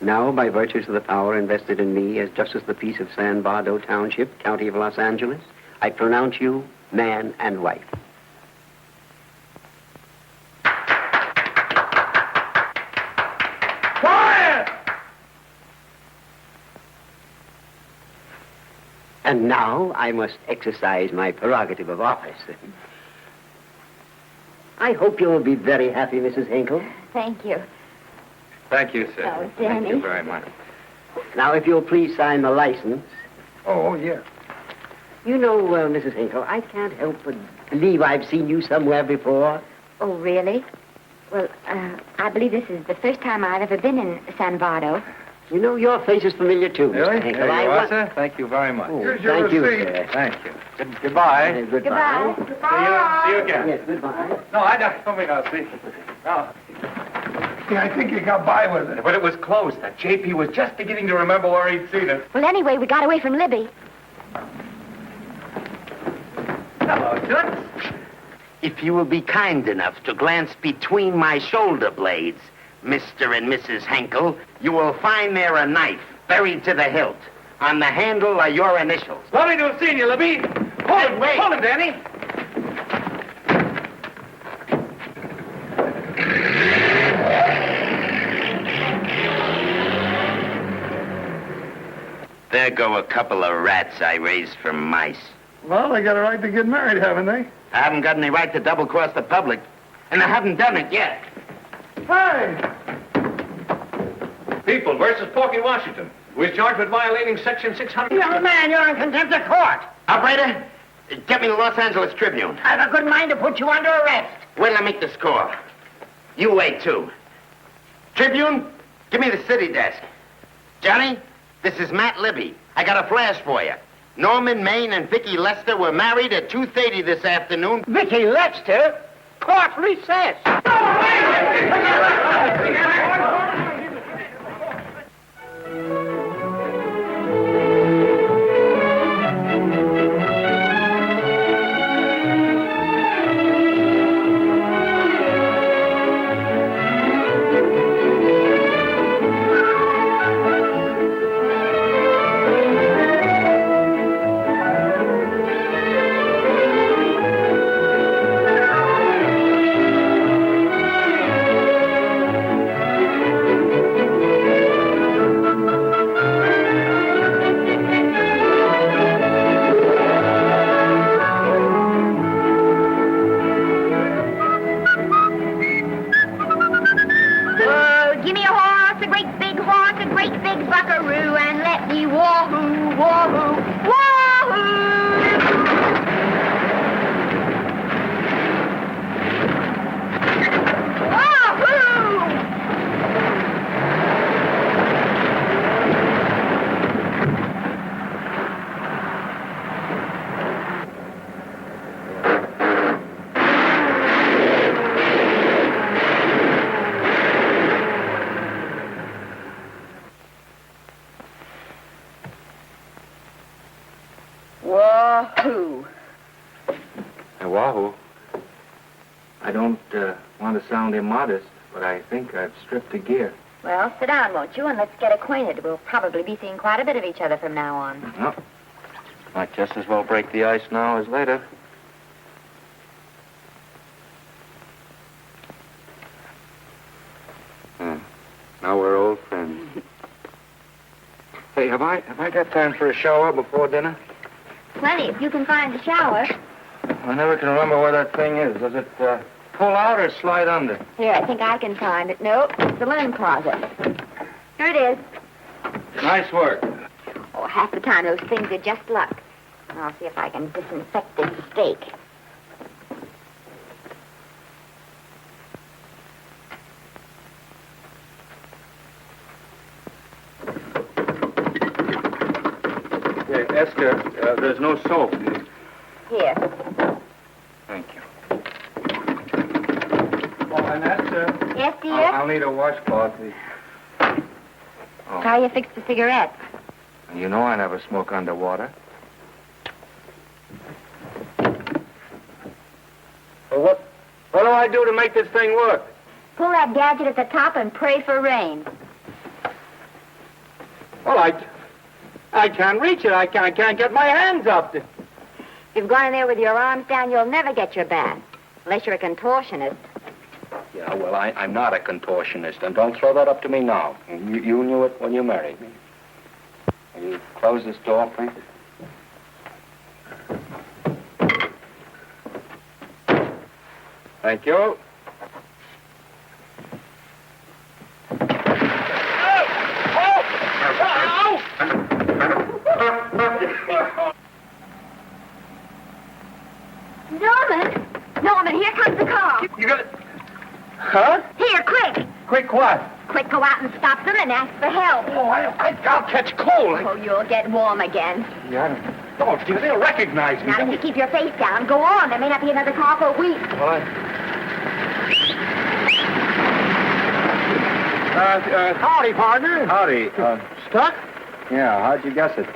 Now, by virtues of the power invested in me as Justice of the Peace of San Bardo Township, County of Los Angeles, I pronounce you man and wife. Quiet! And now I must exercise my prerogative of office. I hope you'll be very happy, Mrs. Hinkle. Thank you. Thank you, sir. Oh, Thank you Danny. very much. Now, if you'll please sign the license. Oh, yeah. You know, Mrs. Hinkle, I can't help but believe I've seen you somewhere before. Oh, really? Well, I believe this is the first time I've ever been in San Bardo. You know, your face is familiar, too, Really? Mr. Hinkle. There you are, sir. Thank you very much. Oh, Here's your thank you, receipt. sir. Thank you. Goodbye. Goodbye. See you again. Yes, goodbye. No, I don't. Come now, see. No. Yeah, I think you got by with it. But it was close. That JP was just beginning to remember where he'd seen it. Well, anyway, we got away from Libby. Hello, Toots. If you will be kind enough to glance between my shoulder blades, Mr. and Mrs. Henkel, you will find there a knife buried to the hilt. On the handle are your initials. Lovely to have seen you, Libby. Hold it, wait. Hold it, Danny. There go a couple of rats I raised from mice. Well, they got a right to get married, haven't they? I haven't got any right to double-cross the public, and I haven't done it yet. Hey! People versus Porky Washington, who is charged with violating Section 600. Young man, you're in contempt of court. Operator, get me the Los Angeles Tribune. I've a good mind to put you under arrest. Wait till I make the score. You wait, too. Tribune, give me the city desk. Johnny, this is Matt Libby. I got a flash for you. Norman Maine and Vicky Lester were married at 2:30 this afternoon. Vicky Lester? Court recess. a great big horse, a great big buckaroo, and let me wahoo, wahoo, wahoo! Wahoo! Hey, Wahoo. I don't want to sound immodest, but I think I've stripped a gear. Well, sit down, won't you, and let's get acquainted. We'll probably be seeing quite a bit of each other from now on. Well, might just as well break the ice now as later. Now we're old friends. Hey, have I got time for a shower before dinner? Plenty, if you can find the shower. I never can remember where that thing is. Does it pull out or slide under? Here, I think I can find it. Nope, it's the linen closet. Here it is. Nice work. Oh, half the time those things are just luck. I'll see if I can disinfect this steak. Hey, Esther, there's no soap. Here. Thank you. Oh, and Esther. Yes, dear? I'll need a washcloth, please. Oh. How you fix the cigarette? You know I never smoke underwater. Well, what do I do to make this thing work? Pull that gadget at the top and pray for rain. Well, I can't reach it. I can't get my hands up. If you've gone in there with your arms down, you'll never get your bath. Unless you're a contortionist. Yeah, well, I'm not a contortionist, and don't throw that up to me now. You knew it when you married me. Will you close this door, please? Thank you. Norman, here comes the car. You got it? Huh? Here, quick. Quick what? Quick, go out and stop them and ask for help. Oh, I'll catch cold. Oh, you'll get warm again. Yeah, don't you? They'll recognize me. Now, if you keep your face down, go on. There may not be another car for a week. Well, Howdy, partner. Howdy. Stuck? Yeah, how'd you guess it?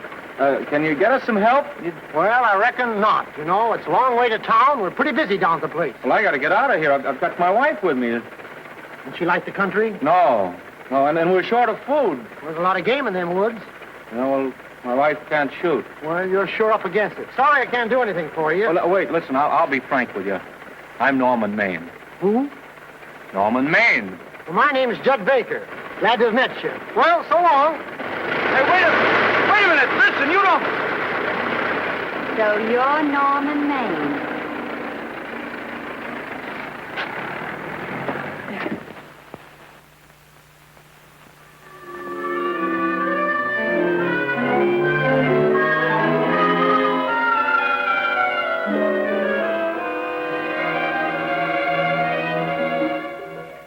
Can you get us some help? Well, I reckon not. You know, it's a long way to town. We're pretty busy down at the place. Well, I got to get out of here. I've got my wife with me. Does she like the country? No, and we're short of food. There's a lot of game in them woods. You know, well, my wife can't shoot. Well, you're sure up against it. Sorry I can't do anything for you. Well, wait, listen, I'll be frank with you. I'm Norman Maine. Who? Norman Maine. Well, my name's Judd Baker. Glad to have met you. Well, so long. Hey, wait a minute. Listen, you don't... So you're Norman Maine.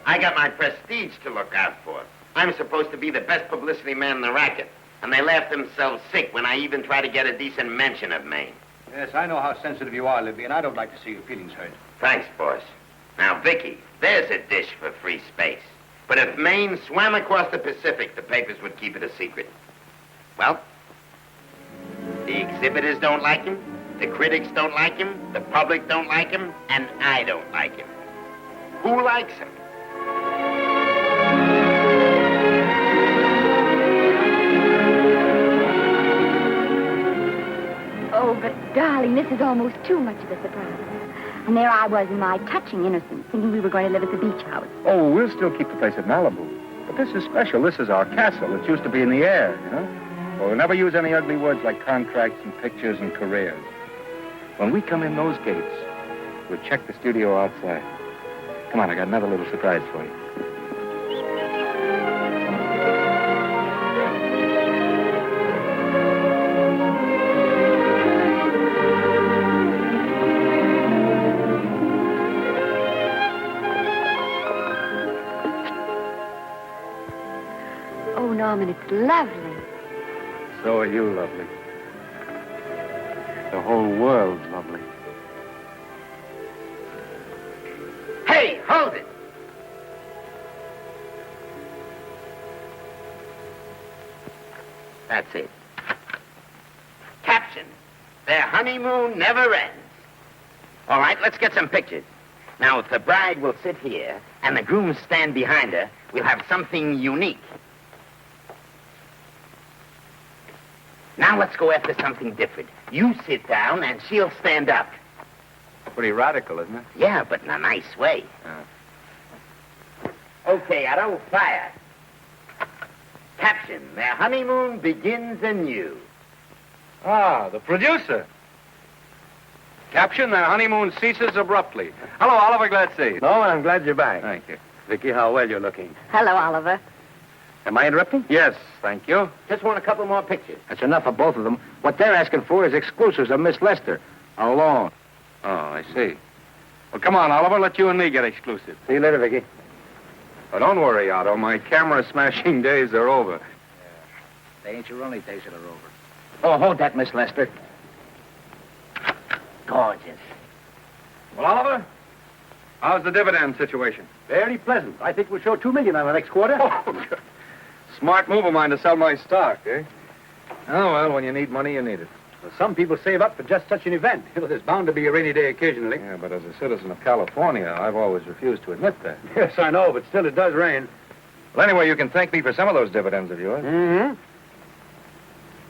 I got my prestige to look out for. I'm supposed to be the best publicity man in the racket. And they laugh themselves sick when I even try to get a decent mention of Maine. Yes, I know how sensitive you are, Libby, and I don't like to see your feelings hurt. Thanks, boss. Now, Vicky, there's a dish for free space. But if Maine swam across the Pacific, the papers would keep it a secret. Well, the exhibitors don't like him, the critics don't like him, the public don't like him, and I don't like him. Who likes him? Oh, but darling, this is almost too much of a surprise. And there I was in my touching innocence, thinking we were going to live at the beach house. Oh, we'll still keep the place at Malibu. But this is special. This is our castle. It used to be in the air, you know? Well, we'll never use any ugly words like contracts and pictures and careers. When we come in those gates, we'll check the studio outside. Come on, I got another little surprise for you. Oh, Norman, it's lovely. So are you lovely. The whole world's lovely. Hey, hold it! That's it. Caption: Their honeymoon never ends. All right, let's get some pictures. Now, if the bride will sit here and the groom stand behind her, we'll have something unique. Now let's go after something different. You sit down and she'll stand up. Pretty radical, isn't it? Yeah, but in a nice way. Okay, Otto, fire. Caption: Their honeymoon begins anew. Ah, the producer. Caption: Their honeymoon ceases abruptly. Hello, Oliver. Glad to see you. Norman, I'm glad you're back. Thank you. Vicky, how well you're looking. Hello, Oliver. Am I interrupting? Yes, thank you. Just want a couple more pictures. That's enough of both of them. What they're asking for is exclusives of Miss Lester. Alone. Oh, I see. Well, come on, Oliver. Let you and me get exclusive. See you later, Vicky. Oh, don't worry, Otto. My camera smashing days are over. They ain't your only days that are over. Oh, hold that, Miss Lester. Gorgeous. Well, Oliver, how's the dividend situation? Very pleasant. I think we'll show $2 million on the next quarter. Oh, smart move of mine to sell my stock, eh? Oh, well, when you need money, you need it. Well, some people save up for just such an event. You know, there's bound to be a rainy day occasionally. Yeah, but as a citizen of California, I've always refused to admit that. Yes, I know, but still it does rain. Well, anyway, you can thank me for some of those dividends of yours. Mm-hmm.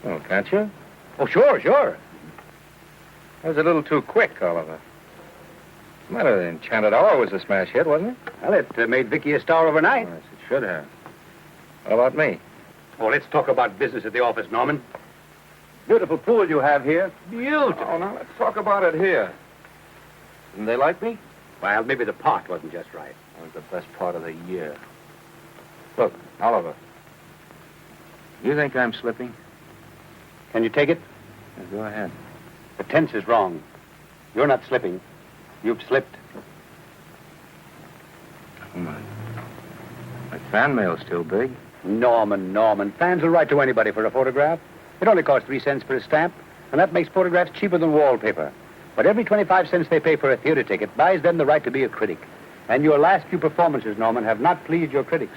Oh, can't you? Oh, sure. That was a little too quick, Oliver. The matter, the Enchanted Hour was a smash hit, wasn't it? Well, it made Vicky a star overnight. Yes, it should have. What about me? Oh, let's talk about business at the office, Norman. Beautiful pool you have here. Beautiful. Oh, now let's talk about it here. Didn't they like me? Well, maybe the pot wasn't just right. That was the best part of the year. Look, Oliver. You think I'm slipping? Can you take it? Yeah, go ahead. The tense is wrong. You're not slipping. You've slipped. Oh, my fan mail's still big. Norman. Fans will write to anybody for a photograph. It only costs 3 cents for a stamp, and that makes photographs cheaper than wallpaper. But every 25 cents they pay for a theater ticket buys them the right to be a critic. And your last few performances, Norman, have not pleased your critics.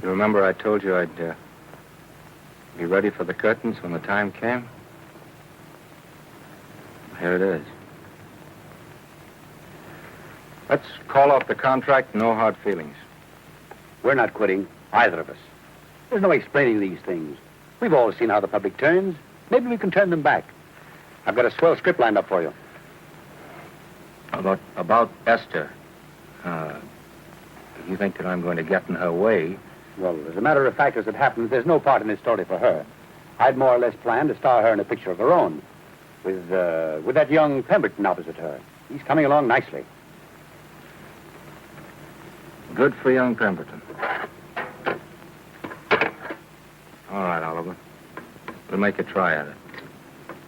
You remember I told you I'd be ready for the curtains when the time came? Here it is. Let's call off the contract, no hard feelings. We're not quitting, either of us. There's no explaining these things. We've all seen how the public turns. Maybe we can turn them back. I've got a swell script lined up for you. About Esther. If you think that I'm going to get in her way... Well, as a matter of fact, as it happens, there's no part in this story for her. I'd more or less planned to star her in a picture of her own, with that young Pemberton opposite her. He's coming along nicely. Good for young Pemberton. All right, Oliver. We'll make a try at it.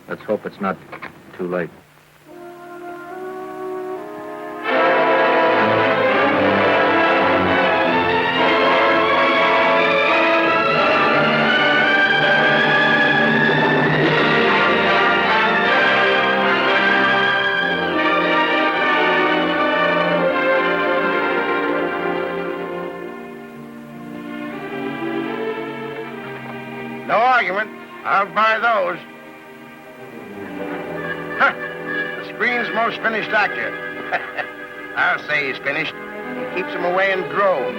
Let's hope it's not too late. No argument. I'll buy those. Huh. The screen's most finished actor. I'll say he's finished. He keeps them away in droves.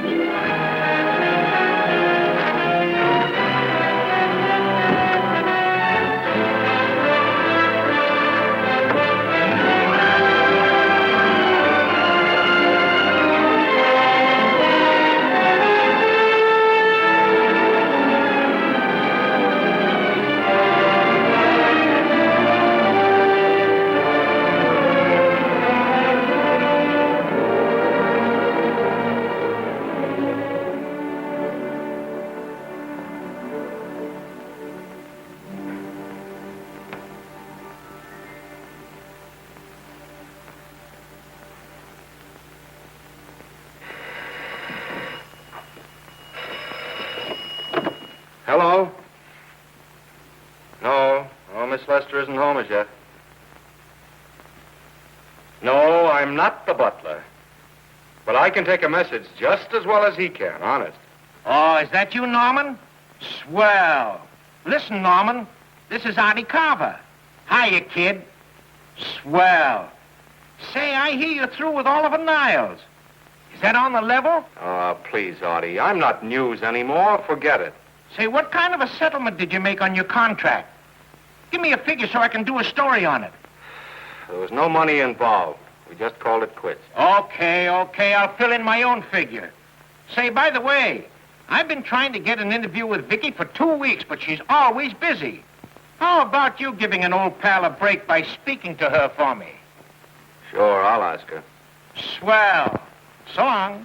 Miss Lester isn't home as yet. No, I'm not the butler. But I can take a message just as well as he can, honest. Oh, is that you, Norman? Swell. Listen, Norman, this is Artie Carver. Hiya, kid. Swell. Say, I hear you're through with Oliver Niles. Is that on the level? Oh, please, Artie. I'm not news anymore. Forget it. Say, what kind of a settlement did you make on your contract? Give me a figure so I can do a story on it. There was no money involved. We just called it quits. Okay, I'll fill in my own figure. Say, by the way, I've been trying to get an interview with Vicky for 2 weeks, but she's always busy. How about you giving an old pal a break by speaking to her for me? Sure, I'll ask her. Swell. So long.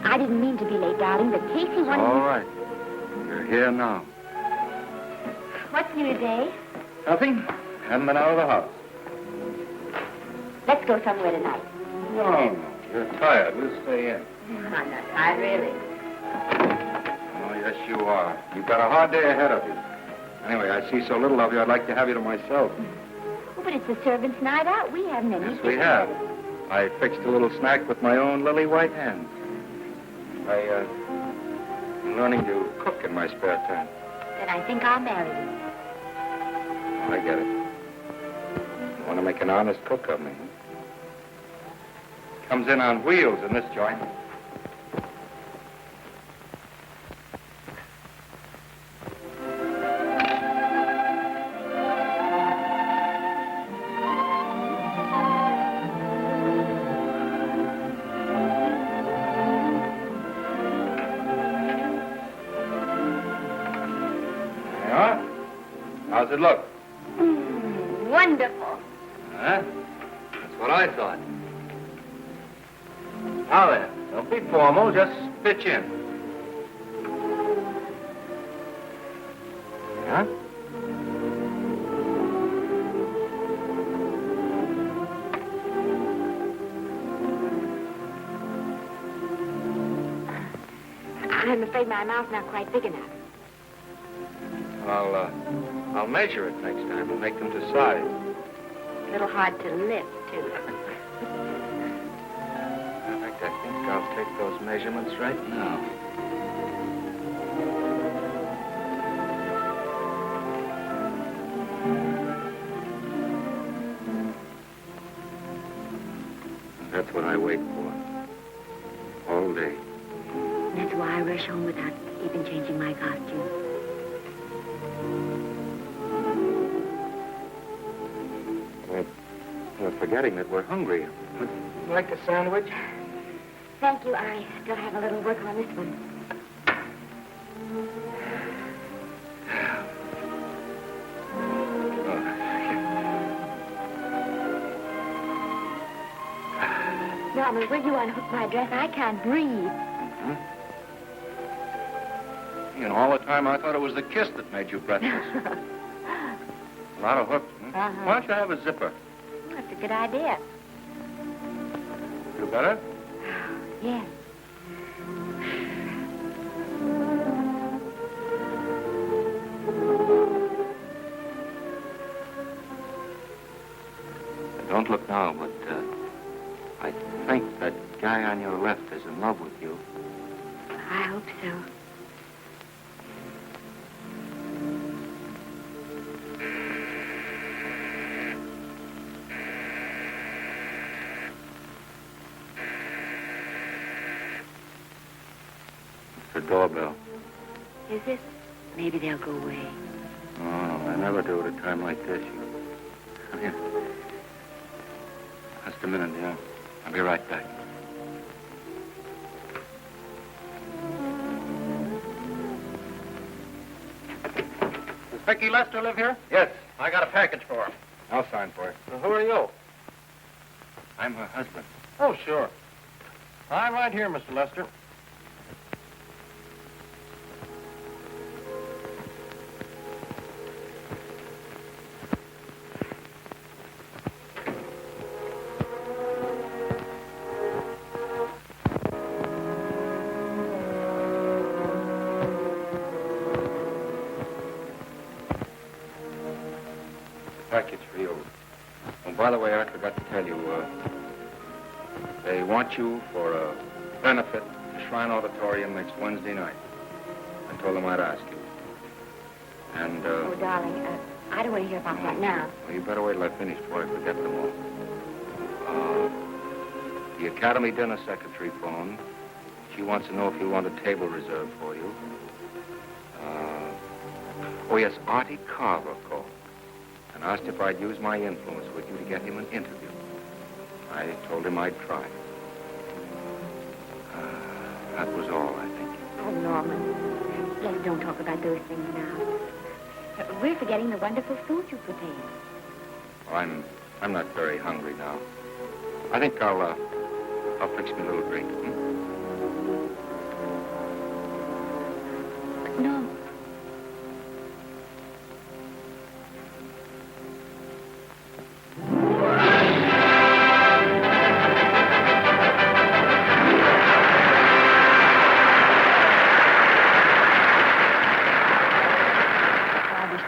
I didn't mean to be late, darling, but Casey wanted... All right. You're here now. What's new today? Nothing. Haven't been out of the house. Let's go somewhere tonight. No. You're tired. We'll stay in. I'm not tired, really. Oh, yes, you are. You've got a hard day ahead of you. Anyway, I see so little of you, I'd like to have you to myself. Oh, but it's the servants' night out. We haven't any... Yes, we have. I fixed a little snack with my own lily white hands. I'm learning to cook in my spare time. Then I think I'll marry you. I get it. You want to make an honest cook of me. Comes in on wheels in this joint. How's it look? Wonderful. Huh? That's what I thought. Now then, don't be formal, just pitch in. Huh? I'm afraid my mouth's not quite big enough. I'll measure it next time and make them to size. A little hard to lift, too. In fact, I think I'll take those measurements right now. That's what I wait for. All day. That's why I rush home without even changing my costume. We're forgetting that we're hungry. Would you like a sandwich? Thank you. I still have a little work on this one. Norman, will you unhook my dress? I can't breathe. Hmm? You know, all the time I thought it was the kiss that made you breathless. A lot of hooks. Hmm? Why don't you have a zipper? That's a good idea. Feel better? Yes. Don't look now, but I think that guy on your left is in love with you. I hope so. It's the doorbell. Is it? Maybe they'll go away. Oh, I never do at a time like this. Come here. Just a minute, dear. I'll be right back. Does Vicky Lester live here? Yes. I got a package for her. I'll sign for it. Well, who are you? I'm her husband. Oh, sure. I'm right here, Mr. Lester. package for you. Oh, by the way, I forgot to tell you, they want you for a benefit at Shrine Auditorium next Wednesday night. I told them I'd ask you. And, Oh, darling, I don't want to hear about that now. well, you better wait till I finish before I forget them all. The Academy dinner secretary phoned. She wants to know if you want a table reserved for you. Oh, yes, Artie Carver called and asked if I'd use my influence with you to get him an interview. I told him I'd try. That was all, I think. Oh, Norman, let's don't talk about those things now. We're forgetting the wonderful food you prepared. Well, I'm not very hungry now. I think I'll fix me a little drink. No.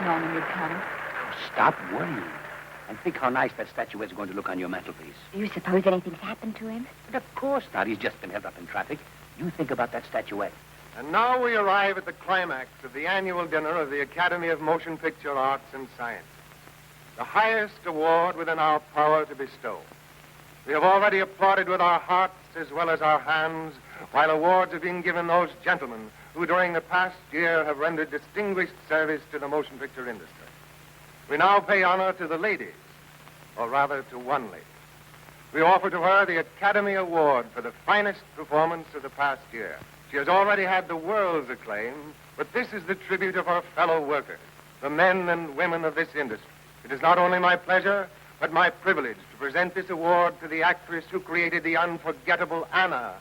Norman would come. Stop worrying. And think how nice that statuette's going to look on your mantelpiece. Do you suppose anything's happened to him? But of course not. He's just been held up in traffic. You think about that statuette. And now we arrive at the climax of the annual dinner of the Academy of Motion Picture Arts and Sciences, the highest award within our power to bestow. We have already applauded with our hearts as well as our hands, while awards are being given those gentlemen who during the past year have rendered distinguished service to the motion picture industry. We now pay honor to the ladies, or rather to one lady. We offer to her the Academy Award for the finest performance of the past year. She has already had the world's acclaim, but this is the tribute of her fellow workers, the men and women of this industry. It is not only my pleasure, but my privilege to present this award to the actress who created the unforgettable Anna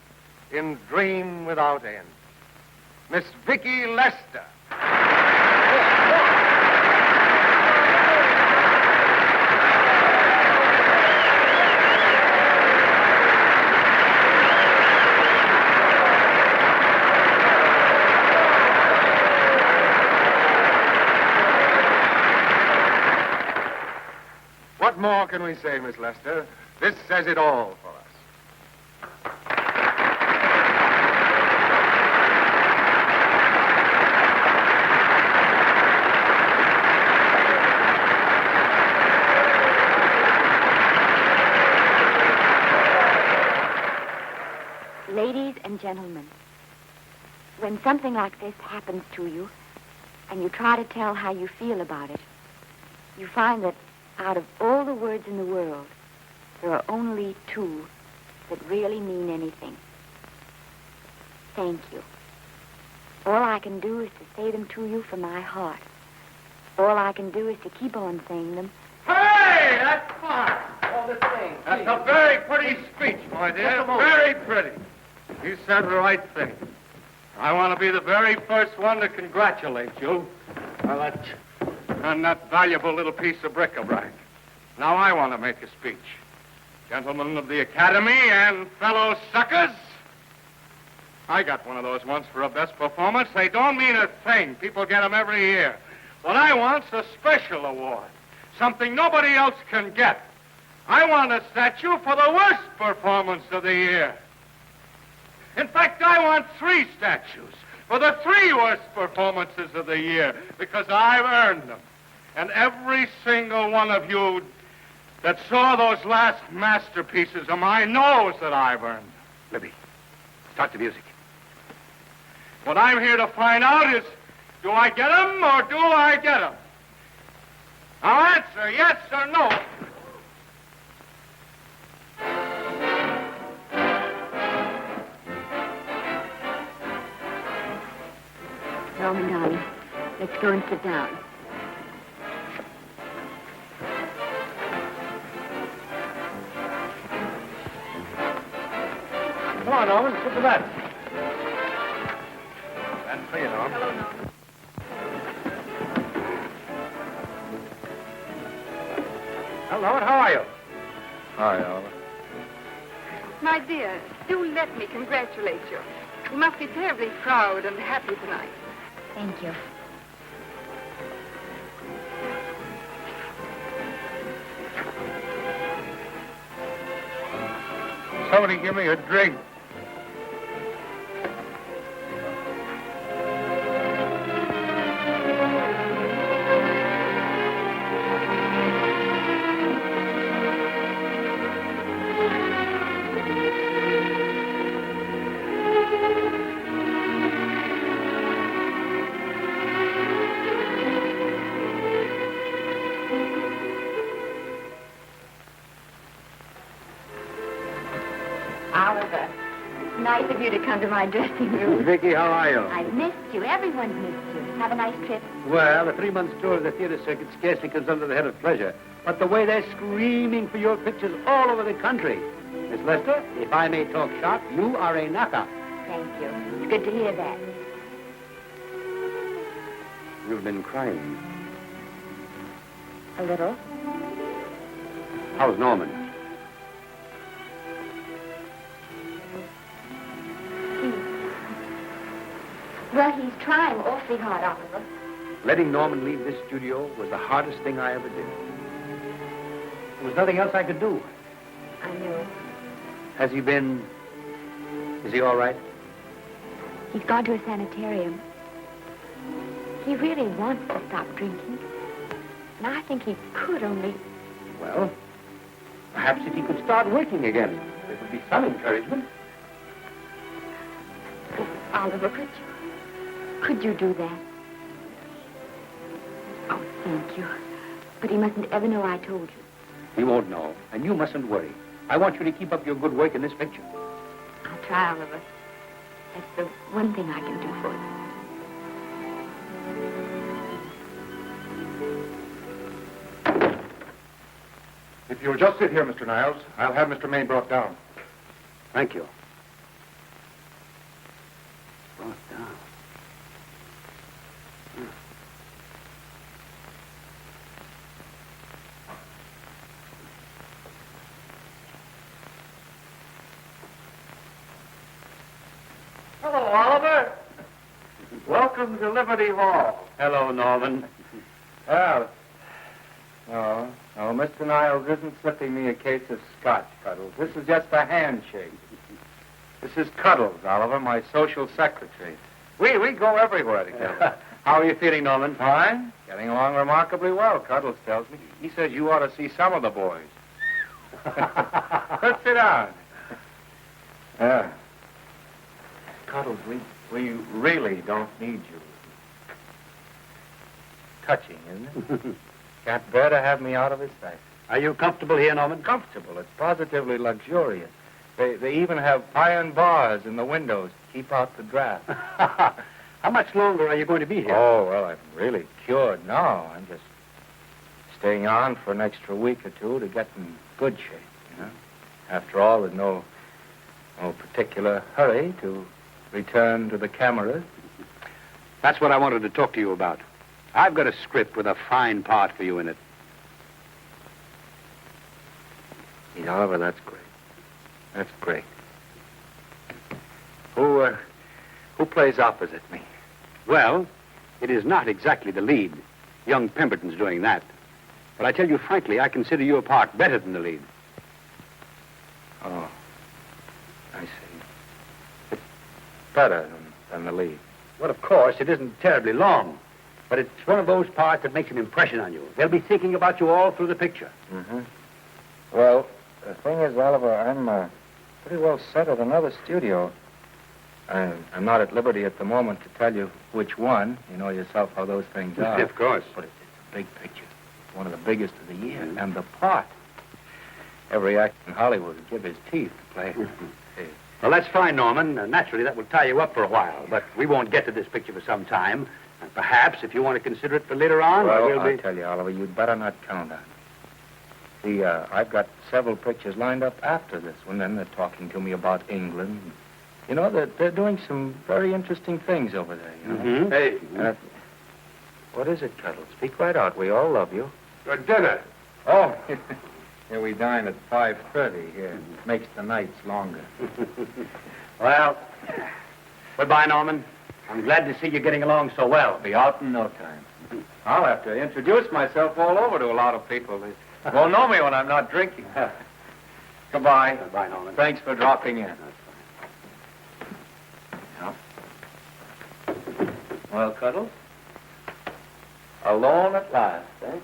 in Dream Without End, Miss Vicki Lester. What more can we say, Miss Lester? This says it all for us. Ladies and gentlemen, when something like this happens to you, and you try to tell how you feel about it, you find that out of all the words in the world, there are only two that really mean anything. Thank you. All I can do is to say them to you from my heart. All I can do is to keep on saying them. Hey, that's fine. All the same. That's a very pretty speech, my dear. Very pretty. You said the right thing. I want to be the very first one to congratulate you on that valuable little piece of bric-a-brac. Now I want to make a speech. Gentlemen of the Academy and fellow suckers, I got one of those once for a best performance. They don't mean a thing. People get them every year. What I want's a special award, something nobody else can get. I want a statue for the worst performance of the year. In fact, I want 3 statues for the 3 worst performances of the year, because I've earned them. And every single one of you that saw those last masterpieces of mine knows that I've earned them. Libby, start the music. What I'm here to find out is, do I get them or do I get them? Now answer yes or no. Norman, darling, let's go and sit down. Come on, Norman, sit to that. That's for you, Norman. Well, Norman, how are you? Hi, Oliver. My dear, do let me congratulate you. You must be terribly proud and happy tonight. Thank you. Somebody give me a drink. Oliver, it's nice of you to come to my dressing room. Vicky, how are you? I missed you. Everyone's missed you. Have a nice trip. Well, a 3-month tour of the theater circuit scarcely comes under the head of pleasure. But the way they're screaming for your pictures all over the country. Miss Lester, if I may talk shop, you are a knockout. Thank you. It's good to hear that. You've been crying. A little. How's Norman? Well, he's trying awfully hard, Oliver. Letting Norman leave this studio was the hardest thing I ever did. There was nothing else I could do. I know. Has he been... Is he all right? He's gone to a sanitarium. He really wants to stop drinking. And I think he could only... Well, perhaps if he could start working again, there would be some encouragement. Oh, Oliver, could you do that? Oh, thank you. But he mustn't ever know I told you. He won't know, and you mustn't worry. I want you to keep up your good work in this picture. I'll try, Oliver. That's the one thing I can do for you. If you'll just sit here, Mr. Niles, I'll have Mr. Maine brought down. Thank you. Brought down. Hello, Oliver. Welcome to Liberty Hall. Hello, Norman. Well, no, Mr. Niles isn't slipping me a case of scotch, Cuddles. This is just a handshake. This is Cuddles, Oliver, my social secretary. We go everywhere together. How are you feeling, Norman? Fine. Getting along remarkably well, Cuddles tells me. He says you ought to see some of the boys. Let's sit down. Cuddles, we really don't need you. Touching, isn't it? Can't bear to have me out of his sight. Are you comfortable here, Norman? Comfortable. It's positively luxurious. They even have iron bars in the windows to keep out the draft. How much longer are you going to be here? Oh, well, I'm really cured now. I'm just staying on for an extra week or two to get in good shape, you know. After all, there's no particular hurry to return to the cameras. That's what I wanted to talk to you about. I've got a script with a fine part for you in it. Oliver, that's great. That's great. Who plays opposite me? Well, it is not exactly the lead. Young Pemberton's doing that. But I tell you frankly, I consider your part better than the lead. Oh, I see. It's better than the lead. Well, of course, it isn't terribly long. But it's one of those parts that makes an impression on you. They'll be thinking about you all through the picture. Mm-hmm. Well, the thing is, Oliver, I'm pretty well set at another studio. I'm not at liberty at the moment to tell you which one. You know yourself how those things are. Of course. But it's a big picture. It's one of the biggest of the year. And the part. Every actor in Hollywood would give his teeth to play. Well, that's fine, Norman. Naturally, that will tie you up for a while. But we won't get to this picture for some time. And perhaps, if you want to consider it for later on, well, I'll tell you, Oliver, you'd better not count on it. See, I've got several pictures lined up after this one, and they're talking to me about England. You know, they're doing some very interesting things over there, you know. Mm-hmm. Hey. What is it, Cuddles? Speak right out. We all love you. Your dinner. Oh, here we dine at 5:30 here. Makes the nights longer. Well, goodbye, Norman. I'm glad to see you getting along so well. Be out in no time. I'll have to introduce myself all over to a lot of people. They won't know me when I'm not drinking. Goodbye. Goodbye, Norman. Thanks for dropping in. Yeah. Well, Cuddles? Alone at last, eh?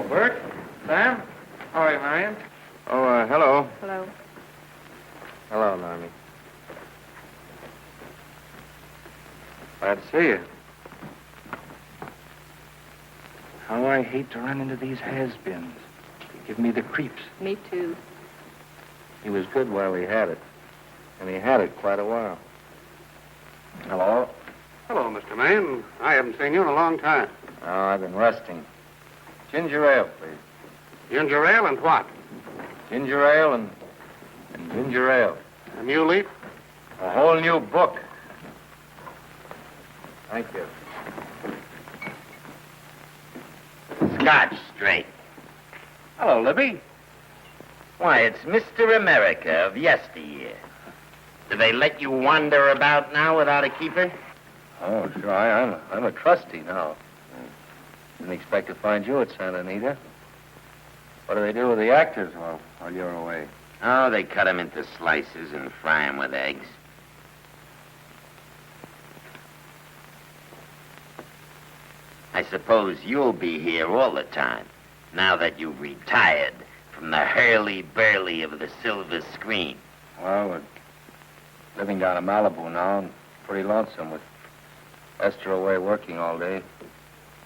Bert? Sam? How are you, Marion? Oh, hello. Hello. Hello, Normie. Glad to see you. How I hate to run into these has-beens. They give me the creeps. Me too. He was good while he had it. And he had it quite a while. Hello? Hello, Mr. Maine. I haven't seen you in a long time. Oh, I've been resting. Ginger ale, please. Ginger ale and what? Ginger ale and ginger ale. A new leaf? A whole new book. Thank you. Scotch straight. Hello, Libby. Why, it's Mr. America of yesteryear. Do they let you wander about now without a keeper? Oh, sure. I'm a trustee now. Didn't expect to find you at Santa Anita. What do they do with the actors while you're away? Oh, they cut them into slices and fry them with eggs. I suppose you'll be here all the time, now that you've retired from the hurly-burly of the silver screen. Well, we're living down in Malibu now and pretty lonesome with Esther away working all day.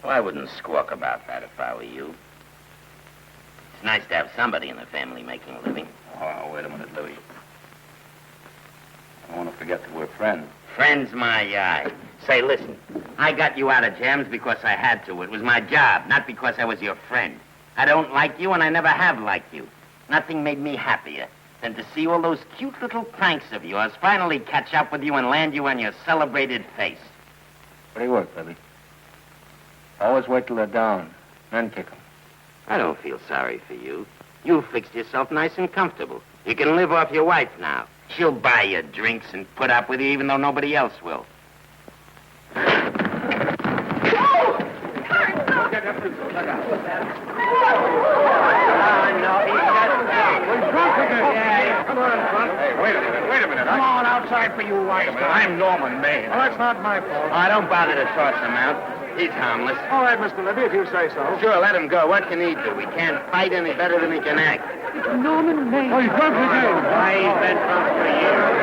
Well, I wouldn't squawk about that if I were you. It's nice to have somebody in the family making a living. Oh, wait a minute, Louis. I don't want to forget that we're friends. Friends, my eye. Say, listen, I got you out of jams because I had to. It was my job, not because I was your friend. I don't like you, and I never have liked you. Nothing made me happier than to see all those cute little pranks of yours finally catch up with you and land you on your celebrated face. Pretty work, Libby. Always wait till they're down, then kick 'em. I don't feel sorry for you. You fixed yourself nice and comfortable. You can live off your wife now. She'll buy you drinks and put up with you even though nobody else will. Hey, wait a minute. Come on outside for you, wise guy. I'm Norman Maine. Oh, that's not my fault. Oh, don't bother to toss him out. He's harmless. All right, Mr. Libby, if you say so. Sure, let him go. What can he do? He can't fight any better than he can act. Norman Maine. Oh, he's drunk again. Why, he's been drunk for years.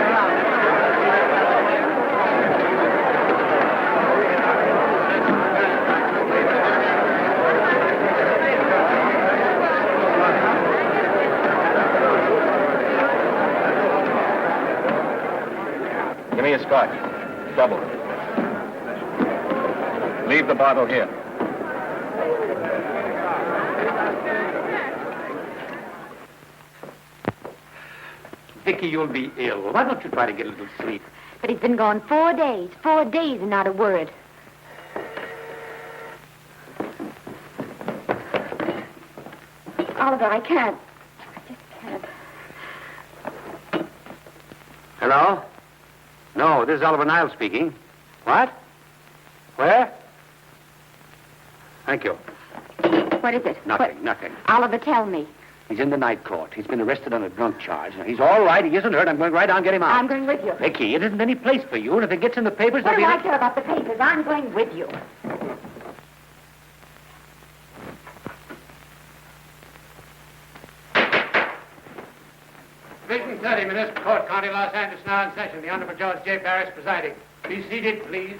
Give me a scotch. Double. Leave the bottle here. Vicky, you'll be ill. Why don't you try to get a little sleep? But he's been gone 4 days. 4 days and not a word. Oliver, I can't. I just can't. Hello? No, this is Oliver Niles speaking. What? Where? Thank you. What is it? Nothing. Oliver, tell me. He's in the night court. He's been arrested on a drunk charge. Now, he's all right. He isn't hurt. I'm going right down and get him out. I'm going with you. Vicky, it isn't any place for you, and if it gets in the papers, What there'll do be... I care about the papers? I'm going with you. Division 30, Municipal Court, County Los Angeles, now in session. The Honorable Judge J. Parrish presiding. Be seated, please.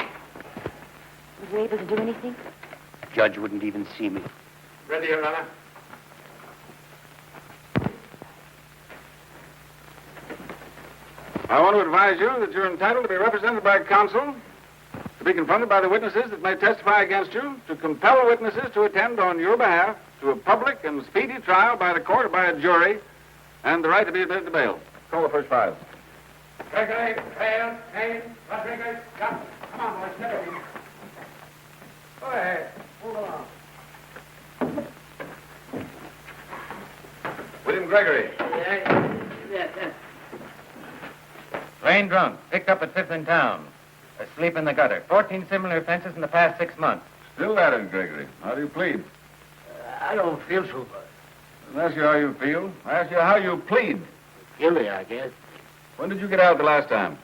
Was you able to do anything? The judge wouldn't even see me. Ready, Your Honor. I want to advise you that you're entitled to be represented by counsel, to be confronted by the witnesses that may testify against you, to compel witnesses to attend on your behalf to a public and speedy trial by the court or by a jury, and the right to be admitted to bail. Call the first five. Gregory, Hale, Haynes, Rodriguez, Johnson. Come on, boys, get in. Go ahead. Move along. William Gregory. Plain drunk, picked up at 5th in town. Asleep in the gutter. 14 similar offenses in the past 6 months. Still at it, Gregory. How do you plead? I don't feel so bad. I didn't ask you how you feel. I asked you how you plead. Guilty, I guess. When did you get out the last time?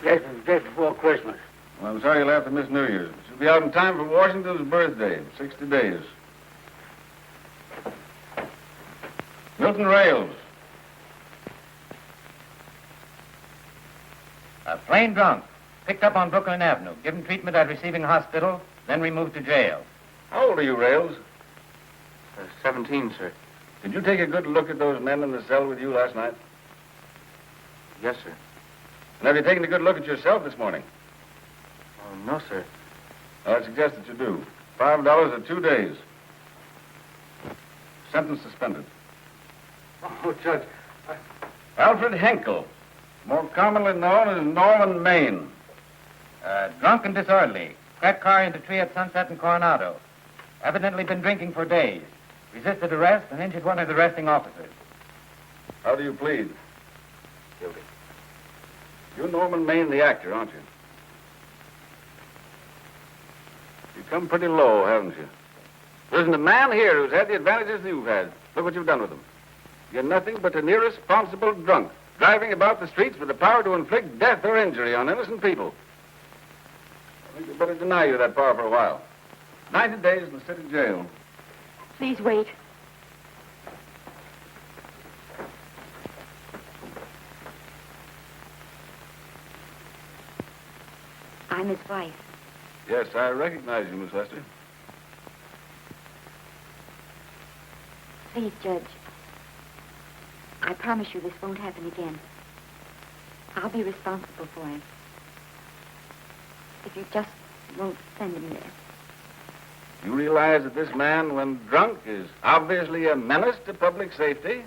Just before Christmas. Well, I'm sorry you'll have to miss New Year's. You'll be out in time for Washington's birthday, 60 days. Milton Rails. Plain drunk, picked up on Brooklyn Avenue, given treatment at receiving hospital, then removed to jail. How old are you, Rails? 17, sir. Did you take a good look at those men in the cell with you last night? Yes, sir. And have you taken a good look at yourself this morning? Oh, no, sir. Well, I suggest that you do. $5 or 2 days. Sentence suspended. Oh, Judge. Alfred Henkel, more commonly known as Norman Maine. Drunk and disorderly. Cracked car into tree at Sunset and Coronado. Evidently been drinking for days. Resisted arrest and injured one of the arresting officers. How do you plead? Guilty. You're Norman Maine, the actor, aren't you? You've come pretty low, haven't you? There isn't a man here who's had the advantages you've had. Look what you've done with them. You're nothing but an irresponsible drunk, driving about the streets with the power to inflict death or injury on innocent people. I think we'd better deny you that power for a while. 90 days in the city jail. Please wait. I'm his wife. Yes, I recognize you, Miss Lester. Please, Judge. I promise you this won't happen again. I'll be responsible for him. If you just won't send him there. You realize that this man, when drunk, is obviously a menace to public safety?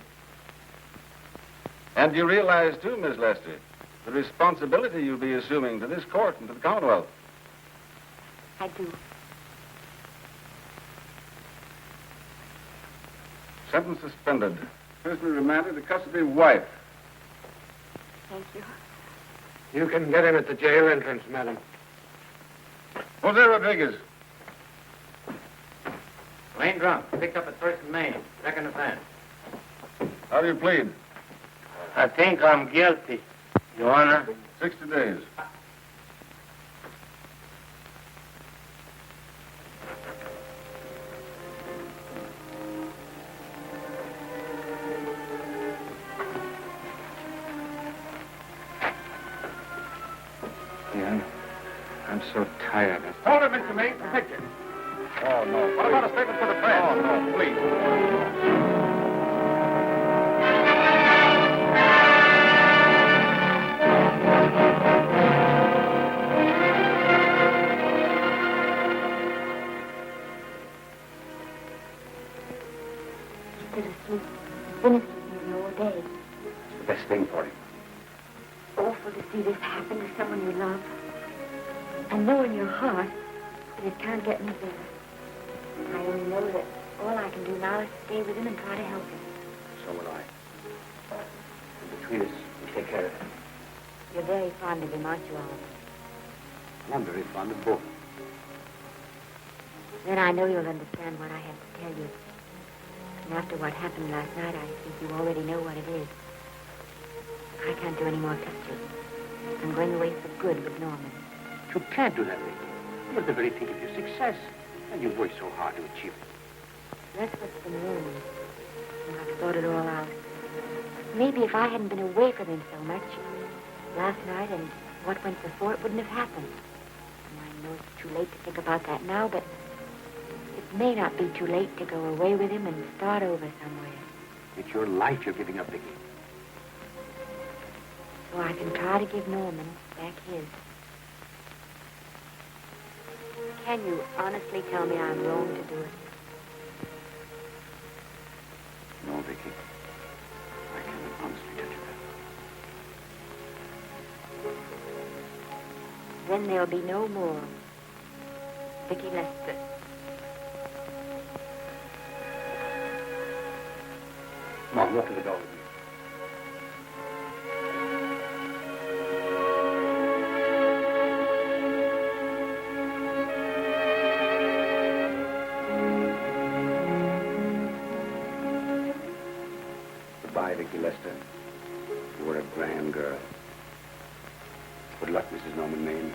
And you realize, too, Miss Lester, the responsibility you'll be assuming to this court and to the Commonwealth. I do. Sentence suspended. Prisoner remanded to custody of wife. Thank you. You can get him at the jail entrance, madam. Jose Rodriguez. Plain drunk, picked up at 1st and Main. Second offense. How do you plead? I think I'm guilty, Your Honor. 60 days. Yeah, I'm so tired. Hold it, Mr. Maine. The picture. Oh, no. What about a statement for the press? Oh, no, please. Instead of sleep, been asleep nearly all day. It's the best thing for him. Awful to see this happen to someone you love. And know in your heart that it can't get any better. I only know that all I can do now is stay with him and try to help him. So will I. And between us, we'll take care of him. You're very fond of him, aren't you, Oliver? And I'm very fond of both. Then I know you'll understand what I have to tell you. And after what happened last night, I think you already know what it is. I can't do any more pictures. I'm going away for good with Norman. You can't do that, Ricky. You're at the very peak of your success. And you've worked so hard to achieve it. That's what's been wrong. And I've thought it all out. Maybe if I hadn't been away from him so much, last night and what went before, it wouldn't have happened. And I know it's too late to think about that now, but it may not be too late to go away with him and start over somewhere. It's your life you're giving up, Vicky. so I can try to give Norman back his. Can you honestly tell me I'm wrong to do it? No, Vicky. I can honestly tell you that. Then there'll be no more Vicky Lester. Come on, walk to the door with me. Goodbye, Vicky Lester. You were a grand girl. Good luck, Mrs. Norman Maine.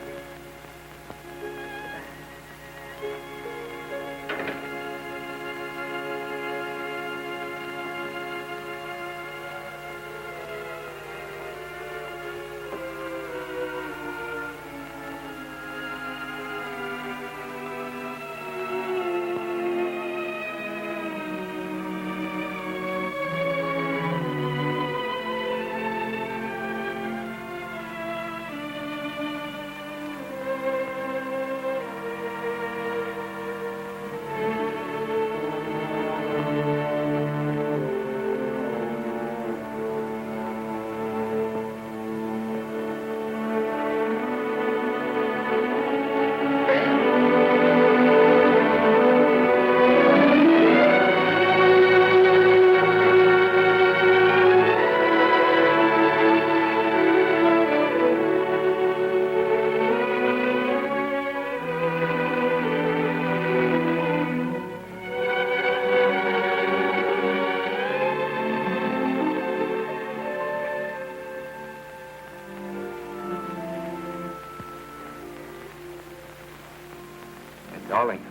Darling,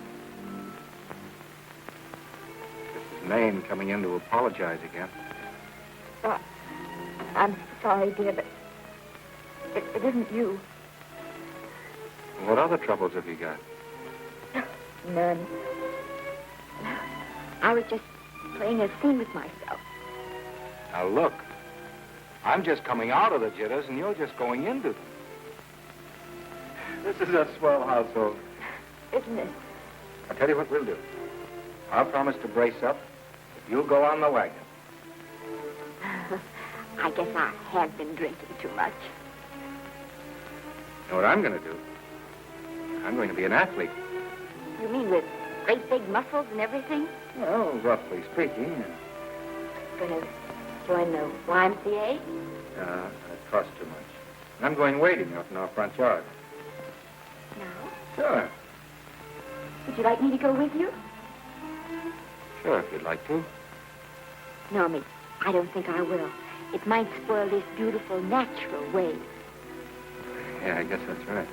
this is Maine coming in to apologize again. Oh, I'm sorry, dear, but it isn't you. What other troubles have you got? None. I was just playing a scene with myself. Now look, I'm just coming out of the jitters and you're just going into them. This is a swell household. Isn't it? I'll tell you what we'll do. I'll promise to brace up if you'll go on the wagon. I guess I have been drinking too much. You know what I'm going to do? I'm going to be an athlete. You mean with great big muscles and everything? Well, roughly speaking. Gonna join the YMCA? I trust too much. I'm going wading out in our front yard. No. Sure. Would you like me to go with you? Sure, if you'd like to. No, Miss, I don't think I will. It might spoil this beautiful, natural wave. Yeah, I guess that's right.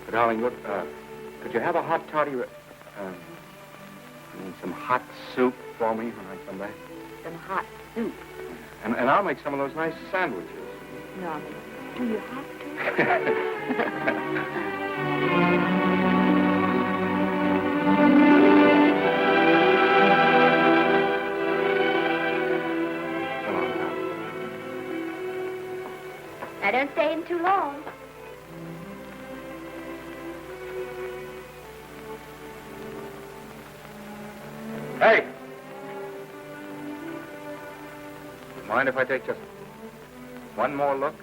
But, darling, look, could you have a hot toddy, some hot soup for me when I come back? Some hot soup. And I'll make some of those nice sandwiches. No, Miss, do you have to? Now, don't stay in too long. Hey! Mind if I take just one more look?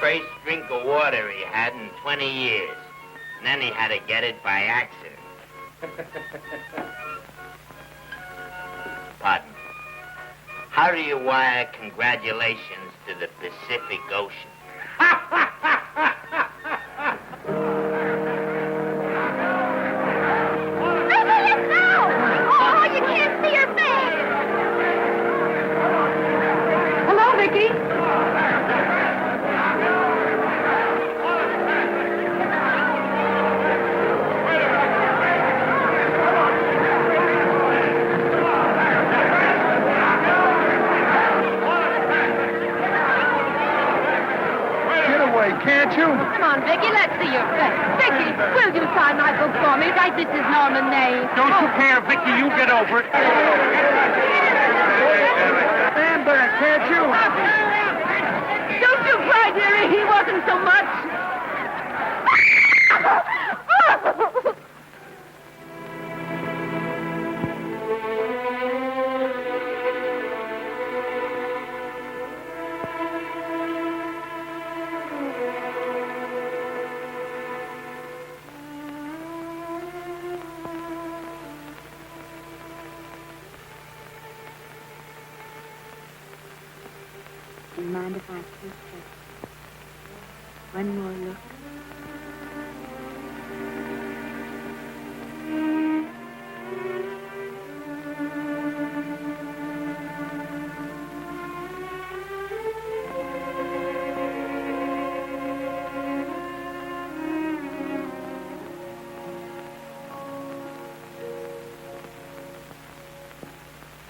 first drink of water he had in 20 years. And then he had to get it by accident. Pardon. How do you wire congratulations to the Pacific Ocean? Oh, you can't see her face. Hello, Vicky. Can't you? Come on, Vicky, let's see your face. Vicky, will you sign my book for me? Write this is Norman May. Don't you care, Vicky. You get over it. Amber, can't you? Don't you cry, dearie. He wasn't so much. Do you mind if I take one more look?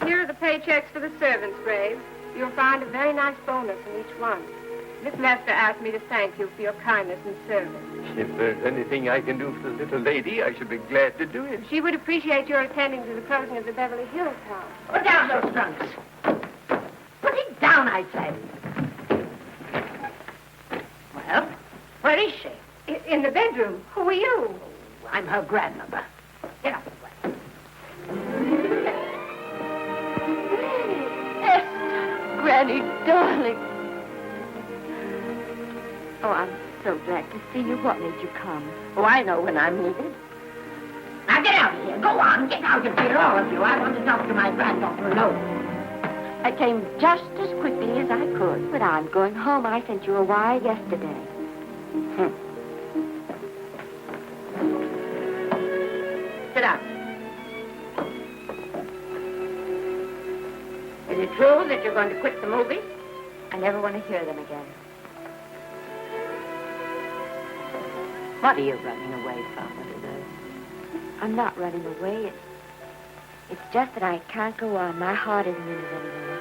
Here are the paychecks for the servants, Graves. You'll find a very nice bonus in each one. Miss Lester asked me to thank you for your kindness and service. If there's anything I can do for the little lady, I should be glad to do it. She would appreciate your attending to the closing of the Beverly Hills house. Put down those trunks. Put it down, I say. Well, where is she? In the bedroom. Who are you? I'm her grandmother. Get up. Granny, darling. Oh, I'm so glad to see you. What made you come? Oh, I know when I'm needed. Now get out of here. Go on. Get out of here, all of you. I want to talk to my granddaughter alone. I came just as quickly as I could, but I'm going home. I sent you a wire yesterday. Sit down. Is it true that you're going to quit the movies? I never want to hear them again. What are you running away from, today? I'm not running away. It's just that I can't go on. My heart isn't in it anymore.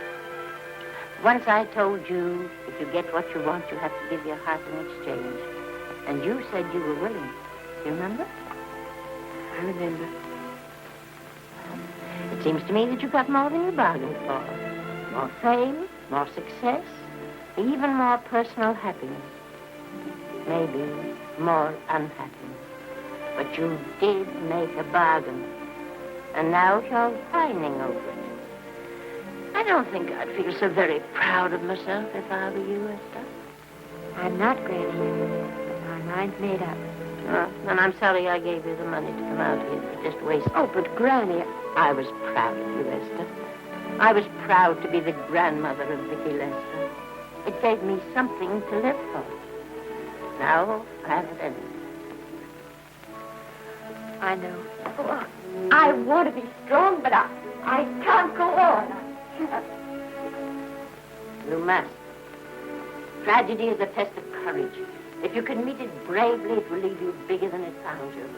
Once I told you, if you get what you want, you have to give your heart in exchange. And you said you were willing. Do you remember? I remember. It seems to me that you got more than you bargained for. More fame, more success, even more personal happiness. Maybe more unhappiness. But you did make a bargain. And now you're whining over it. I don't think I'd feel so very proud of myself if I were you, Esther. I'm not, Granny. But my mind's made up. Oh, and I'm sorry I gave you the money to come out here to just waste. Oh, but Granny... I was proud of you, Esther. I was proud to be the grandmother of Vicky Lester. It gave me something to live for. Now I haven't any. I know. Oh, I want to be strong, but I can't go on. You must. Tragedy is a test of courage. If you can meet it bravely, it will leave you bigger than it found you.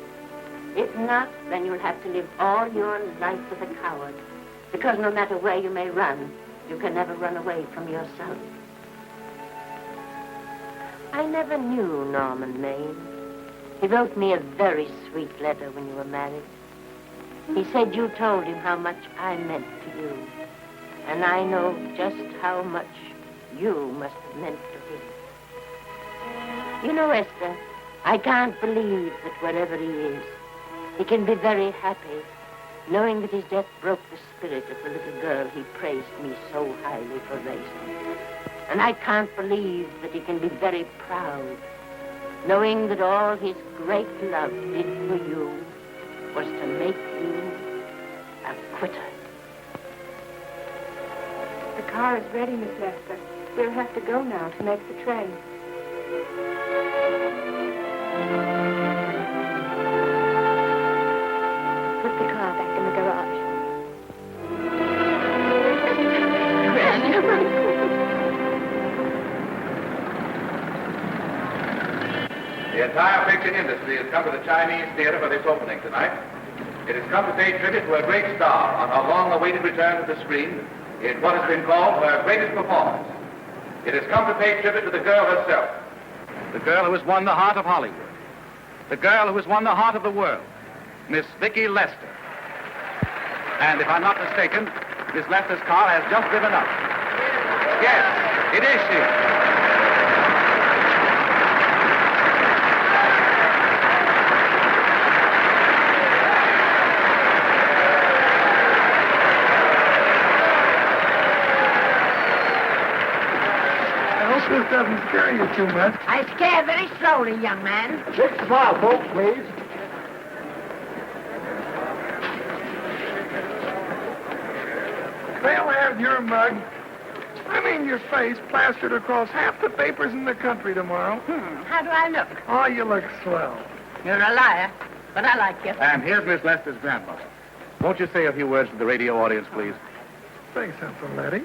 If not, then you'll have to live all your life as a coward. Because no matter where you may run, you can never run away from yourself. I never knew Norman Maine. He wrote me a very sweet letter when you were married. He said you told him how much I meant to you. And I know just how much you must have meant to him. You know, Esther, I can't believe that wherever he is, he can be very happy, knowing that his death broke the spirit of the little girl he praised me so highly for raising. And I can't believe that he can be very proud, knowing that all his great love did for you was to make you a quitter. The car is ready, Miss Lester. We'll have to go now to make the train. Put the car back in the garage. The entire picture industry has come to the Chinese Theater for this opening tonight. It has come to pay tribute to a great star on her long-awaited return to the screen in what has been called her greatest performance. It has come to pay tribute to the girl herself. The girl who has won the heart of Hollywood. The girl who has won the heart of the world. Miss Vicki Lester. And if I'm not mistaken, Miss Lester's car has just driven up. Yes, it is she. This doesn't scare you too much. I scare very slowly, young man. 6 o'clock, folks, please. They'll have your mug, your face, plastered across half the papers in the country tomorrow. How do I look? Oh, you look swell. You're a liar, but I like you. And here's Miss Lester's grandmother. Won't you say a few words to the radio audience, please? Say something, Letty.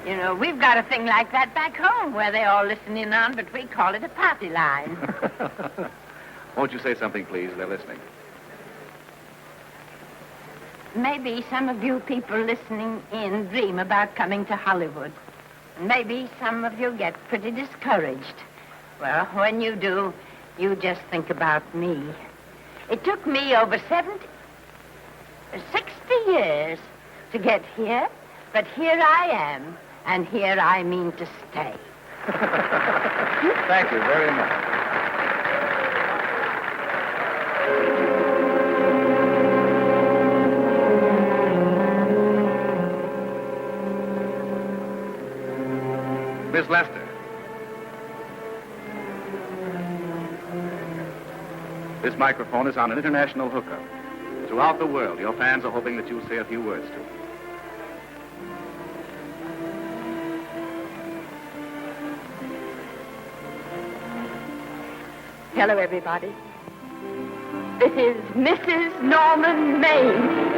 You know, we've got a thing like that back home where they all listen in on, but we call it a party line. Won't you say something, please? They're listening. Maybe some of you people listening in dream about coming to Hollywood. Maybe some of you get pretty discouraged. Well, when you do, you just think about me. It took me over 60 years to get here, but here I am, and here I mean to stay. Thank you very much. Miss Lester. This microphone is on an international hookup. Throughout the world, your fans are hoping that you'll say a few words to them. Hello, everybody. This is Mrs. Norman Maine.